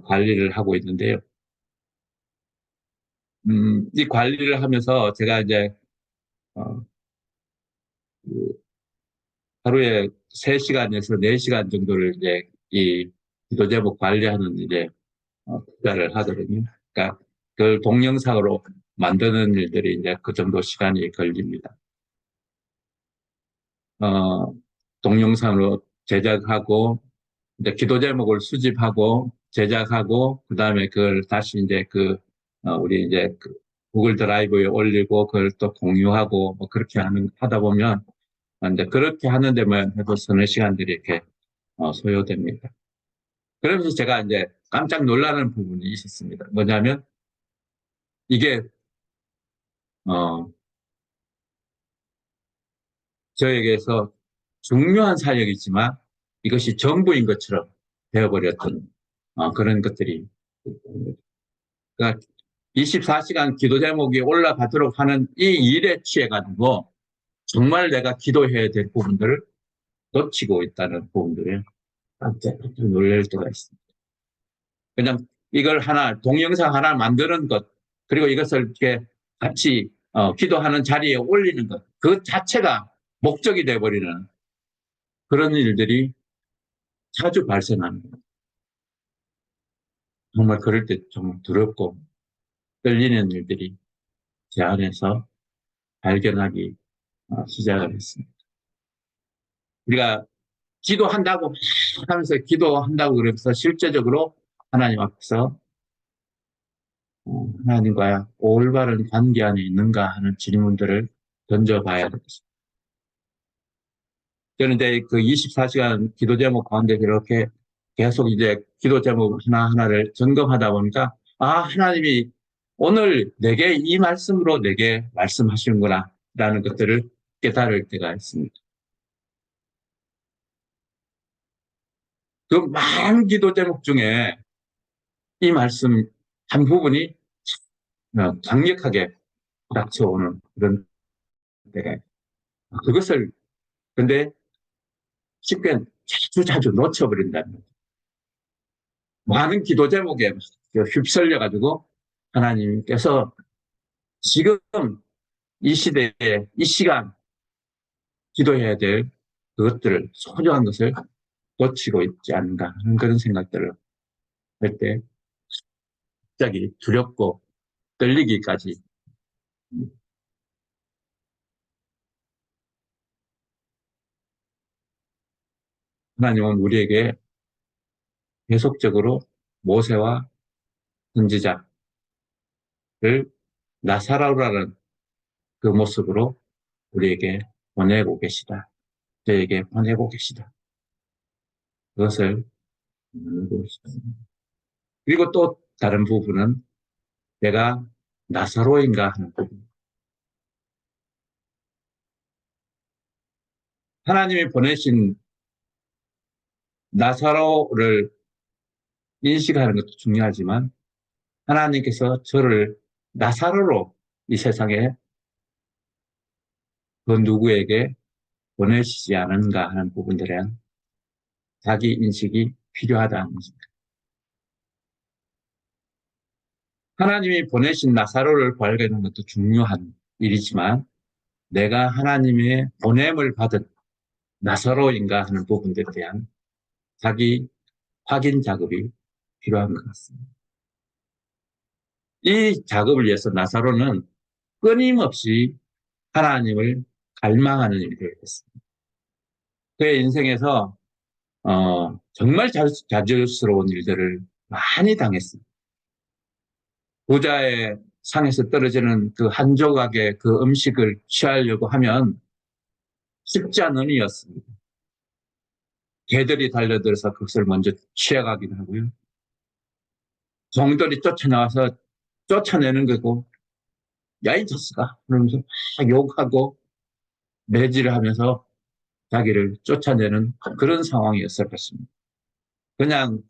Speaker 5: 관리를 하고 있는데요. 이 관리를 하면서 제가 이제 그 하루에 3시간에서 4시간 정도를 이제 이 기도 제목 관리하는 이제 투자를 하거든요. 그러니까 그걸 동영상으로 만드는 일들이 이제 그 정도 시간이 걸립니다. 동영상으로 제작하고 이제 기도 제목을 수집하고 제작하고 그다음에 그걸 다시 이제 우리 이제 구글 드라이브에 올리고 그걸 또 공유하고 뭐 그렇게 하다 보면 이제 그렇게 하는 데만 해도 서너 시간들이 이렇게 소요됩니다. 그러면서 제가 이제 깜짝 놀라는 부분이 있었습니다. 뭐냐면 이게 저에게서 중요한 사역이지만 이것이 전부인 것처럼 되어버렸던 그런 것들이. 그러니까 24시간 기도 제목이 올라가도록 하는 이 일에 취해가지고 정말 내가 기도해야 될 부분들을 놓치고 있다는 부분들에 깜짝 놀랄 때가 있습니다. 그냥 이걸 하나, 동영상 하나 만드는 것, 그리고 이것을 이렇게 같이 기도하는 자리에 올리는 것, 그 자체가 목적이 되어버리는 그런 일들이 자주 발생합니다. 정말 그럴 때 정말 두렵고 떨리는 일들이 제 안에서 발견하기 시작을 했습니다. 우리가 기도한다고 하면서 기도한다고 그러면서 실제적으로 하나님 앞에서 하나님과 올바른 관계 안에 있는가 하는 질문들을 던져봐야 되겠습니다. 저는 이제 그 24시간 기도 제목 가운데 이렇게 계속 이제 기도 제목 하나하나를 점검하다 보니까, 하나님이 오늘 내게 이 말씀으로 내게 말씀하시는구나 라는 것들을 깨달을 때가 있습니다. 그 많은 기도 제목 중에 이 말씀 한 부분이 강력하게 닥쳐오는 그런 때가 있어요. 그것을 근데 쉽게 자주 놓쳐버린다는 거죠. 많은 기도 제목에 휩쓸려가지고 하나님께서 지금 이 시대에 이 시간 기도해야 될 그것들을, 소중한 것을 놓치고 있지 않은가 하는 그런 생각들을 할 때 갑자기 두렵고 떨리기까지. 하나님은 우리에게 계속적으로 모세와 선지자를 나사로라는 그 모습으로 우리에게 보내고 계시다. 저에게 보내고 계시다. 그것을 알고 있습니다. 그리고 또 다른 부분은 내가 나사로인가 하는 부분. 하나님이 보내신 나사로를 인식하는 것도 중요하지만 하나님께서 저를 나사로로 이 세상에 그 누구에게 보내시지 않은가 하는 부분들에 대한 자기 인식이 필요하다는 것입니다. 하나님이 보내신 나사로를 발견하는 것도 중요한 일이지만 내가 하나님의 보냄을 받은 나사로인가 하는 부분들에 대한 자기 확인 작업이 필요한 것 같습니다. 이 작업을 위해서 나사로는 끊임없이 하나님을 갈망하는 일을 했습니다. 그의 인생에서 정말 자주스러운 일들을 많이 당했습니다. 부자의 상에서 떨어지는 그 한 조각의 그 음식을 취하려고 하면 쉽지 않은 일이었습니다. 개들이 달려들어서 그것을 먼저 취해가기도 하고요. 종들이 쫓아나와서 쫓아내는 거고, 야, 이 자식아! 그러면서 막 욕하고 매질을 하면서 자기를 쫓아내는 그런 상황이었을 것입니다. 그냥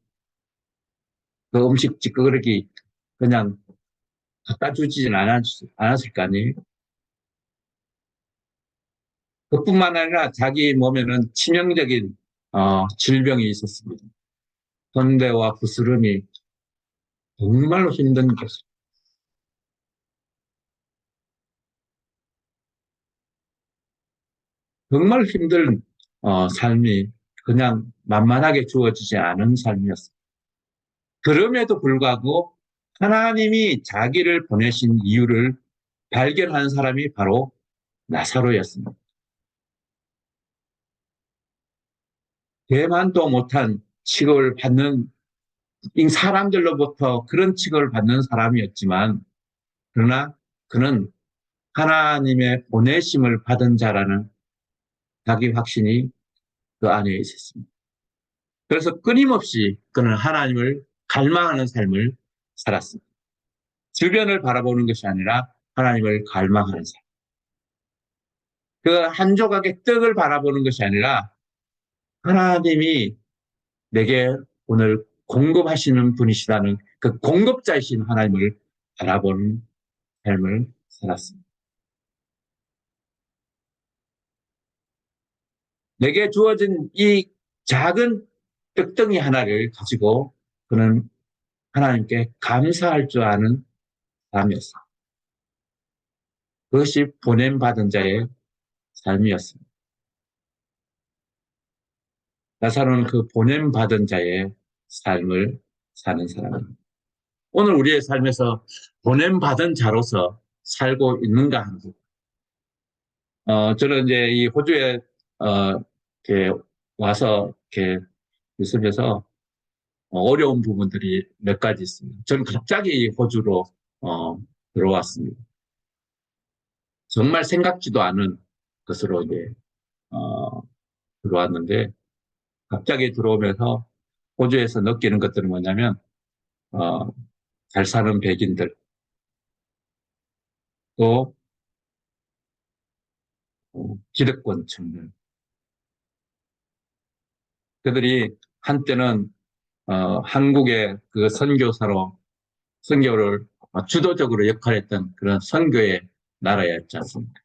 Speaker 5: 그 음식 찌꺼기 그냥 갖다 주지는 않았을 거 아니에요. 그뿐만 아니라 자기 몸에는 치명적인 질병이 있었습니다. 현대와 부스름이 정말로 힘든 것입니다. 정말 힘든 삶이 그냥 만만하게 주어지지 않은 삶이었습니다. 그럼에도 불구하고 하나님이 자기를 보내신 이유를 발견한 사람이 바로 나사로였습니다. 대만도 못한 취급을 받는 사람들로부터 그런 취급을 받는 사람이었지만 그러나 그는 하나님의 보내심을 받은 자라는 자기 확신이 그 안에 있었습니다. 그래서 끊임없이 그는 하나님을 갈망하는 삶을 살았습니다. 주변을 바라보는 것이 아니라 하나님을 갈망하는 삶. 그 한 조각의 떡을 바라보는 것이 아니라 하나님이 내게 오늘 공급하시는 분이시다는 그 공급자이신 하나님을 바라보는 삶을 살았습니다. 내게 주어진 이 작은 떡덩이 하나를 가지고 그는 하나님께 감사할 줄 아는 삶이었습니다. 그것이 보냄받은 자의 삶이었습니다. 나사로는 그 보냄받은 자의 삶을 사는 사람입니다. 오늘 우리의 삶에서 보냄받은 자로서 살고 있는가 하는 거. 저는 이제 이 호주에 이렇게 와서 이렇게 있으면서 어려운 부분들이 몇 가지 있습니다. 저는 갑자기 호주로 들어왔습니다. 정말 생각지도 않은 것으로 이제 들어왔는데 갑자기 들어오면서 호주에서 느끼는 것들은 뭐냐면 잘 사는 백인들 또 기득권 청년 그들이 한때는 한국의 그 선교사로 선교를 주도적으로 역할했던 그런 선교의 나라였지 않습니까?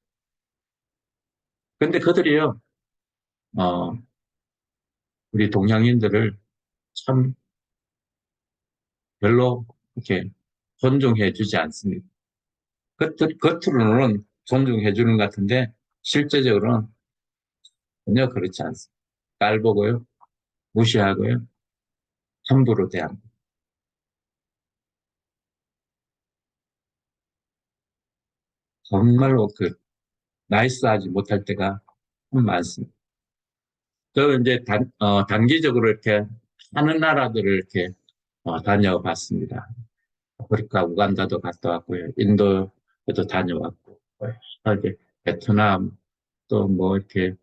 Speaker 5: 근데 그들이요, 우리 동양인들을 참 별로 이렇게 존중해 주지 않습니다. 겉으로는 존중해 주는 것 같은데 실제적으로는 전혀 그렇지 않습니다. 깔보고요, 무시하고요, 함부로 대합니다. 정말로 나이스하지 못할 때가 참 많습니다. 저는 이제 단기적으로 이렇게 하는 나라들을 이렇게 다녀봤습니다. 아프리카, 우간다도 갔다 왔고요. 인도에도 다녀왔고, 이제 베트남, 또 뭐 이렇게,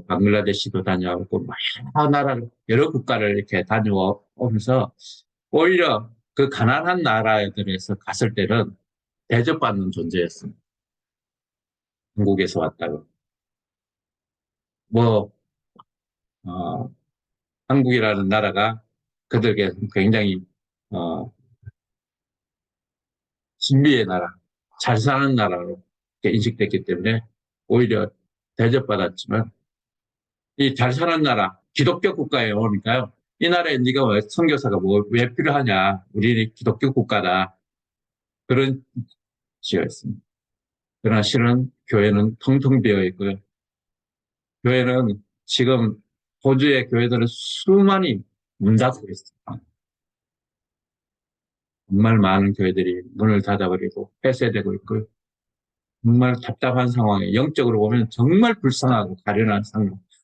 Speaker 5: 방글라데시도 다녀왔고, 여러 나라를, 여러 국가를 이렇게 다녀오면서, 오히려 그 가난한 나라들에서 갔을 때는 대접받는 존재였습니다. 한국에서 왔다고. 뭐, 어, 한국이라는 나라가 그들에게 굉장히, 어, 신비의 나라, 잘 사는 나라로 인식됐기 때문에 오히려 대접받았지만 이 잘 사는 나라, 기독교 국가에 오니까요. 이 나라에 네가 왜 선교사가 왜 필요하냐. 우리 기독교 국가다. 그런 지어있습니다. 그러나 실은 교회는 텅텅 비어 있고요. 교회는 지금 호주의 교회들은 수많이 문 닫고 있습니다. 정말 많은 교회들이 문을 닫아버리고 폐쇄되고 있고요. 정말 답답한 상황에 영적으로 보면 정말 불쌍하고 가련한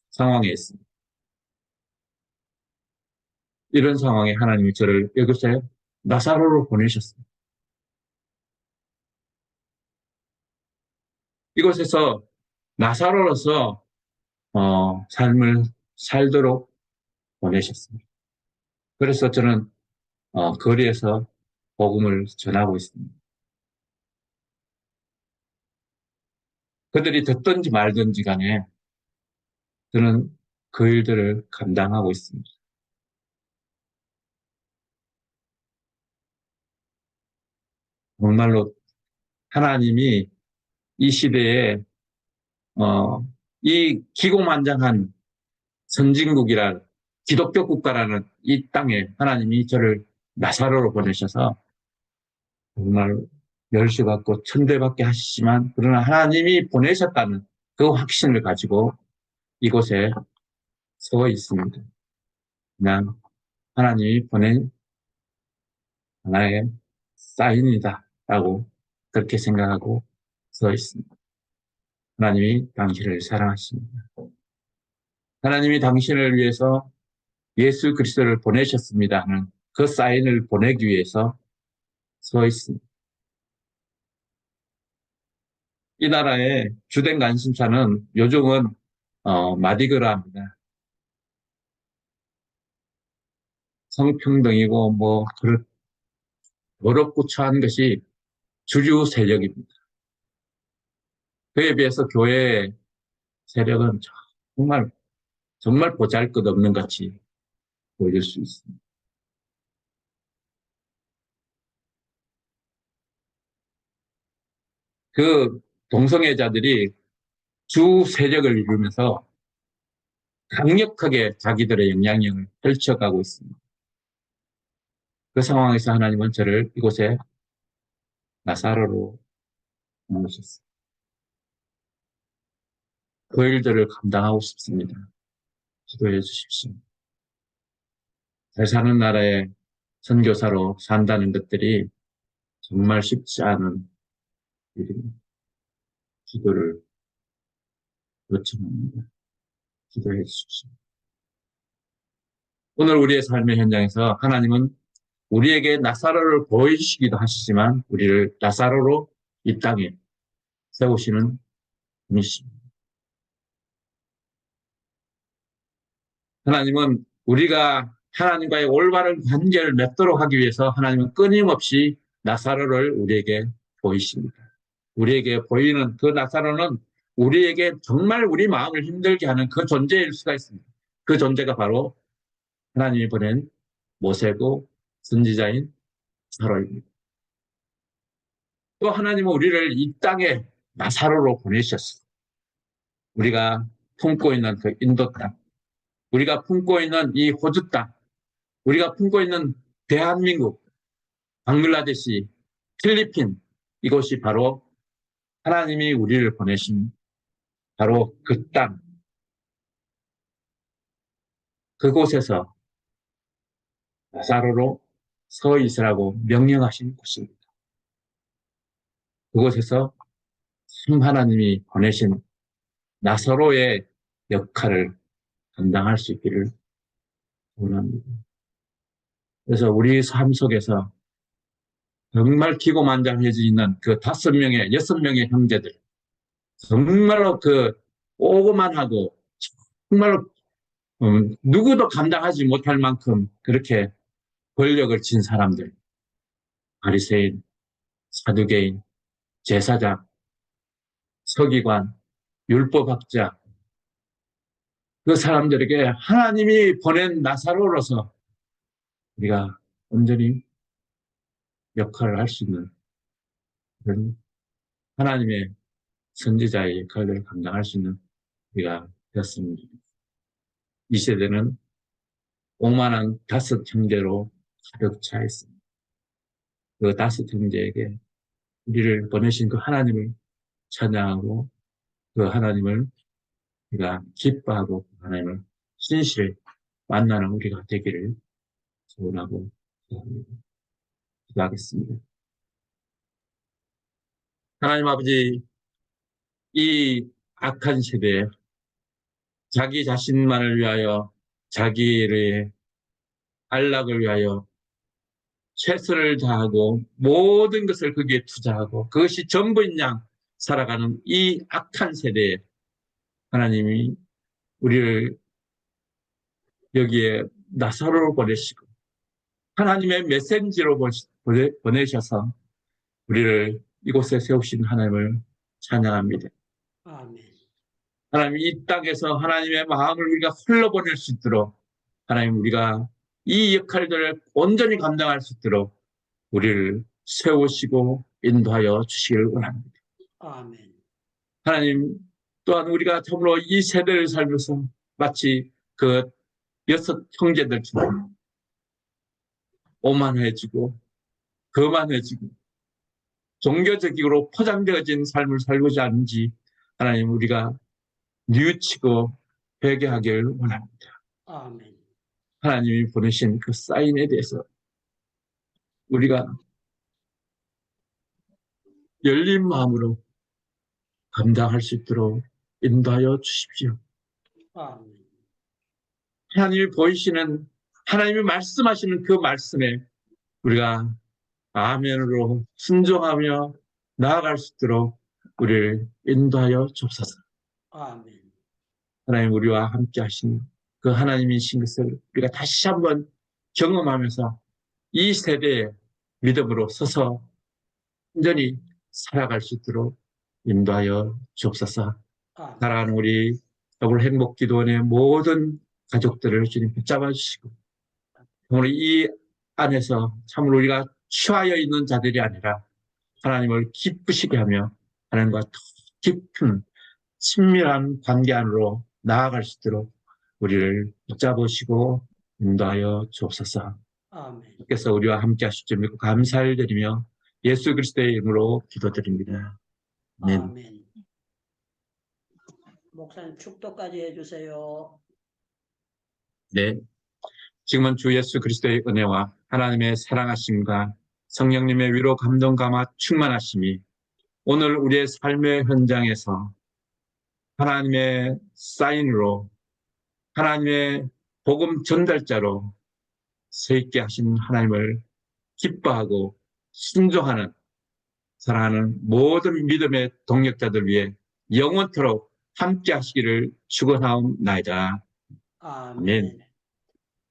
Speaker 5: 상황에 있습니다. 이런 상황에 하나님이 저를 이곳에 나사로로 보내셨습니다. 이곳에서 나사로로서 삶을 살도록 보내셨습니다. 그래서 저는 거리에서 복음을 전하고 있습니다. 그들이 듣든지 말든지 간에 저는 그 일들을 감당하고 있습니다. 정말로 하나님이 이 시대에 이 기고만장한 선진국이라 기독교 국가라는 이 땅에 하나님이 저를 나사로로 보내셔서 정말 멸시 받고 천대받게 하시지만 그러나 하나님이 보내셨다는 그 확신을 가지고 이곳에 서 있습니다. 그냥 하나님이 보낸 하나의 사인이다 라고 그렇게 생각하고 서 있습니다. 하나님이 당신을 사랑하십니다. 하나님이 당신을 위해서 예수 그리스도를 보내셨습니다 하는 그 사인을 보내기 위해서 서 있습니다. 이 나라의 주된 관심사는 요즘은 마디그라입니다. 성평등이고 뭐 어렵고 처한 것이 주류 세력입니다. 그에 비해서 교회의 세력은 정말 보잘것없는 같이 보일 수 있습니다. 그 동성애자들이 주 세력을 이루면서 강력하게 자기들의 영향력을 펼쳐가고 있습니다. 그 상황에서 하나님은 저를 이곳에 나사로로 모으셨어요. 그 일들을 감당하고 싶습니다. 기도해 주십시오. 잘 사는 나라의 선교사로 산다는 것들이 정말 쉽지 않은 일입니다. 기도를 요청합니다. 기도해 주십시오. 오늘 우리의 삶의 현장에서 하나님은 우리에게 나사로를 보여주시기도 하시지만 우리를 나사로로 이 땅에 세우시는 분이십니다. 하나님은 우리가 하나님과의 올바른 관계를 맺도록 하기 위해서 하나님은 끊임없이 나사로를 우리에게 보이십니다. 우리에게 보이는 그 나사로는 우리에게 정말 우리 마음을 힘들게 하는 그 존재일 수가 있습니다. 그 존재가 바로 하나님이 보낸 모세고 선지자인 나사로입니다. 또 하나님은 우리를 이 땅에 나사로로 보내셨어요. 우리가 품고 있는 그 인도 땅, 우리가 품고 있는 이 호주 땅, 우리가 품고 있는 대한민국, 방글라데시, 필리핀, 이곳이 바로 하나님이 우리를 보내신 바로 그 땅, 그곳에서 나사로로 서 있으라고 명령하신 곳입니다. 그곳에서 참 하나님이 보내신 나사로의 역할을 감당할 수 있기를 원합니다. 그래서 우리 삶 속에서 정말 기고만장해지는 그 5명의, 6명의 형제들, 정말로 그 오고만하고 정말로 누구도 감당하지 못할 만큼 그렇게 권력을 쥔 사람들, 바리새인, 사두개인, 제사장, 서기관, 율법학자, 그 사람들에게 하나님이 보낸 나사로로서 우리가 온전히 역할을 할 수 있는 그런 하나님의 선지자의 역할을 감당할 수 있는 우리가 되었습니다. 이 세대는 오만한 5 형제로 가득 차 있습니다. 그 5 형제에게 우리를 보내신 그 하나님을 찬양하고 그 하나님을 우리가 기뻐하고 그 하나님을 신실히 만나는 우리가 되기를 소원하고 기도하겠습니다. 하나님 아버지, 이 악한 세대에 자기 자신만을 위하여 자기의 안락을 위하여 최선을 다하고 모든 것을 거기에 투자하고 그것이 전부인 양 살아가는 이 악한 세대에 하나님이 우리를 여기에 나사로를 보내시고 하나님의 메신저로 보내셔서 우리를 이곳에 세우신 하나님을 찬양합니다.
Speaker 7: 아멘.
Speaker 5: 하나님 이 땅에서 하나님의 마음을 우리가 흘러보낼 수 있도록 하나님 우리가 이 역할들을 온전히 감당할 수 있도록 우리를 세우시고 인도하여 주시길 원합니다.
Speaker 7: 아멘.
Speaker 5: 하나님 또한 우리가 참으로 이 세대를 살면서 마치 그 6 형제들처럼 오만해지고 거만해지고 종교적으로 포장되어진 삶을 살고자 하는지 하나님 우리가 뉘우치고 회개하길 원합니다.
Speaker 7: 아멘.
Speaker 5: 하나님이 보내신 그 사인에 대해서 우리가 열린 마음으로 감당할 수 있도록 인도하여 주십시오.
Speaker 7: 아멘.
Speaker 5: 하나님이 보이시는 하나님이 말씀하시는 그 말씀에 우리가 아멘으로 순종하며 나아갈 수 있도록 우리를 인도하여 주옵소서.
Speaker 7: 아멘.
Speaker 5: 하나님 우리와 함께 하신 그 하나님이신 것을 우리가 다시 한번 경험하면서 이 세대의 믿음으로 서서 온전히 살아갈 수 있도록 인도하여 주옵소서.
Speaker 7: 아멘.
Speaker 5: 사랑하는 우리 더불 행복기도원의 모든 가족들을 주님 붙잡아 주시고 오늘 이 안에서 참으로 우리가 취하여 있는 자들이 아니라 하나님을 기쁘시게 하며 하나님과 더 깊은 친밀한 관계 안으로 나아갈 수 있도록 우리를 붙잡으시고 인도하여 주옵소서.
Speaker 7: 아멘.
Speaker 5: 주께서 우리와 함께 하실 줄 믿고 감사를 드리며 예수 그리스도의 이름으로 기도드립니다. 아멘.
Speaker 7: 아멘. 목사님 축도까지 해주세요.
Speaker 5: 네. 지금은 주 예수 그리스도의 은혜와 하나님의 사랑하심과 성령님의 위로 감동 감화 충만하심이 오늘 우리의 삶의 현장에서 하나님의 사인으로 하나님의 복음 전달자로 서 있게 하신 하나님을 기뻐하고 순종하는 사랑하는 모든 믿음의 동력자들 위해 영원토록 함께 하시기를 축원하옵나이다.
Speaker 7: 아멘.
Speaker 5: 아멘.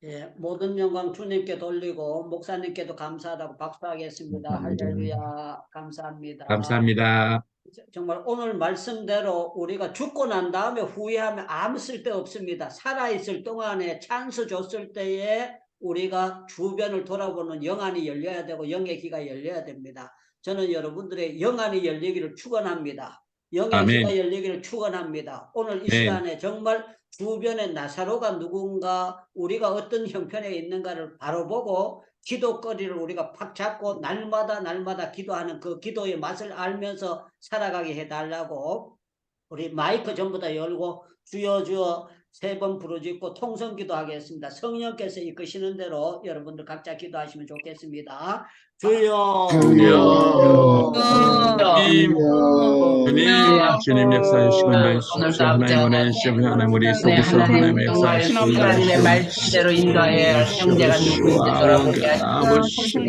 Speaker 7: 예, 모든 영광 주님께 돌리고 목사님께도 감사하다고 박수하겠습니다.
Speaker 5: 감사합니다.
Speaker 7: 할렐루야. 감사합니다.
Speaker 5: 감사합니다.
Speaker 7: 정말 오늘 말씀대로 우리가 죽고 난 다음에 후회하면 아무 쓸데 없습니다. 살아있을 동안에 찬스 줬을 때에 우리가 주변을 돌아보는 영안이 열려야 되고 영의 귀가 열려야 됩니다. 저는 여러분들의 영안이 열리기를 축원합니다. 영의
Speaker 5: 아멘.
Speaker 7: 귀가 열리기를 축원합니다. 오늘 이
Speaker 5: 네.
Speaker 7: 시간에 정말 주변에 나사로가 누군가 우리가 어떤 형편에 있는가를 바로 보고 기도거리를 우리가 팍 잡고 날마다 기도하는 그 기도의 맛을 알면서 살아가게 해달라고 우리 마이크 전부 다 열고 주여 주여 3번 부르짖고 통성 기도하겠습니다. 성령께서 이끄시는 대로 여러분들 각자 기도하시면 좋겠습니다. 주여
Speaker 5: 주여.
Speaker 2: 주님,
Speaker 5: 주님 역사에 시간 주십시오. 하나님 은혜 주시옵소서. 하나님 우리 속에서 하나님의 역사에
Speaker 6: 하나님의 말씀대로 인도하여 형제가 누구인지 돌아보게 하시고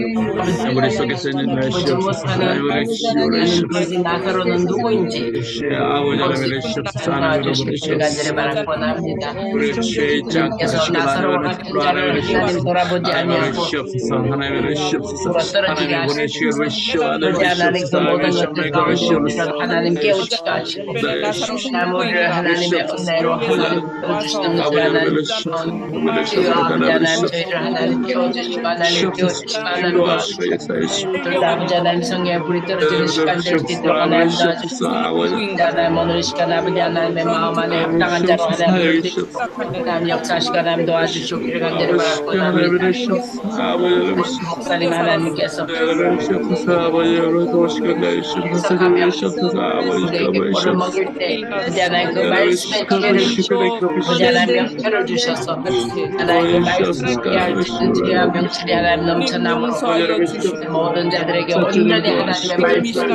Speaker 5: 하나님 우리 속에서 있는 주시옵소서. 하나님 은혜 주시옵소서.
Speaker 6: 나사로는 누구인지
Speaker 5: 아버지 하나님 은혜 주시옵소서. 하나님 은혜 주시옵소서.
Speaker 6: 바라 권합니다.
Speaker 5: 우리 죄의 짱
Speaker 6: 주님께서 나사로와 같은 자를 하나님 돌아보지
Speaker 5: 하나님 은혜
Speaker 6: 아니하고
Speaker 5: 주시옵소서. 하나님 은혜 주시옵소서.
Speaker 6: 떨어지게
Speaker 5: 하나님 보내시기를
Speaker 6: 하시고
Speaker 5: 원시오. 하나님
Speaker 6: 그러지 하나님 그 모든 것들 가운데
Speaker 5: 주시옵소서.
Speaker 6: 하나님 깨우치게 하시고 나무를 하나님의 은혜로 하나님 깨워주시는 것을 하나님 주여 아버지 하나님 저희를 하나님 깨워주시고 하나님 깨워주시고 하나님 도와주시고 아버지 하나님 성령의 불이 떨어지는 시간 될 수 있도록 하나님 도와주시고 하나님 오늘 이 시간 아버지 하나님의 마음 안에 합당한 자로 하나님 부르짖고 하나님 역사하시고 하나님 도와주시고 길을 간절히 바라고 합니다. 목사님 하나님께서 우리에게 꼴을 먹일 때 아버지 하나님 그 말씀의 지혜를 주시고 아버지 하나님 명철을 주셔서 하나님 그 말씀을 이해할 수 있는 지혜와 명철이 하나님 넘쳐나므로 모든 자들에게 온전히 하나님의 말씀을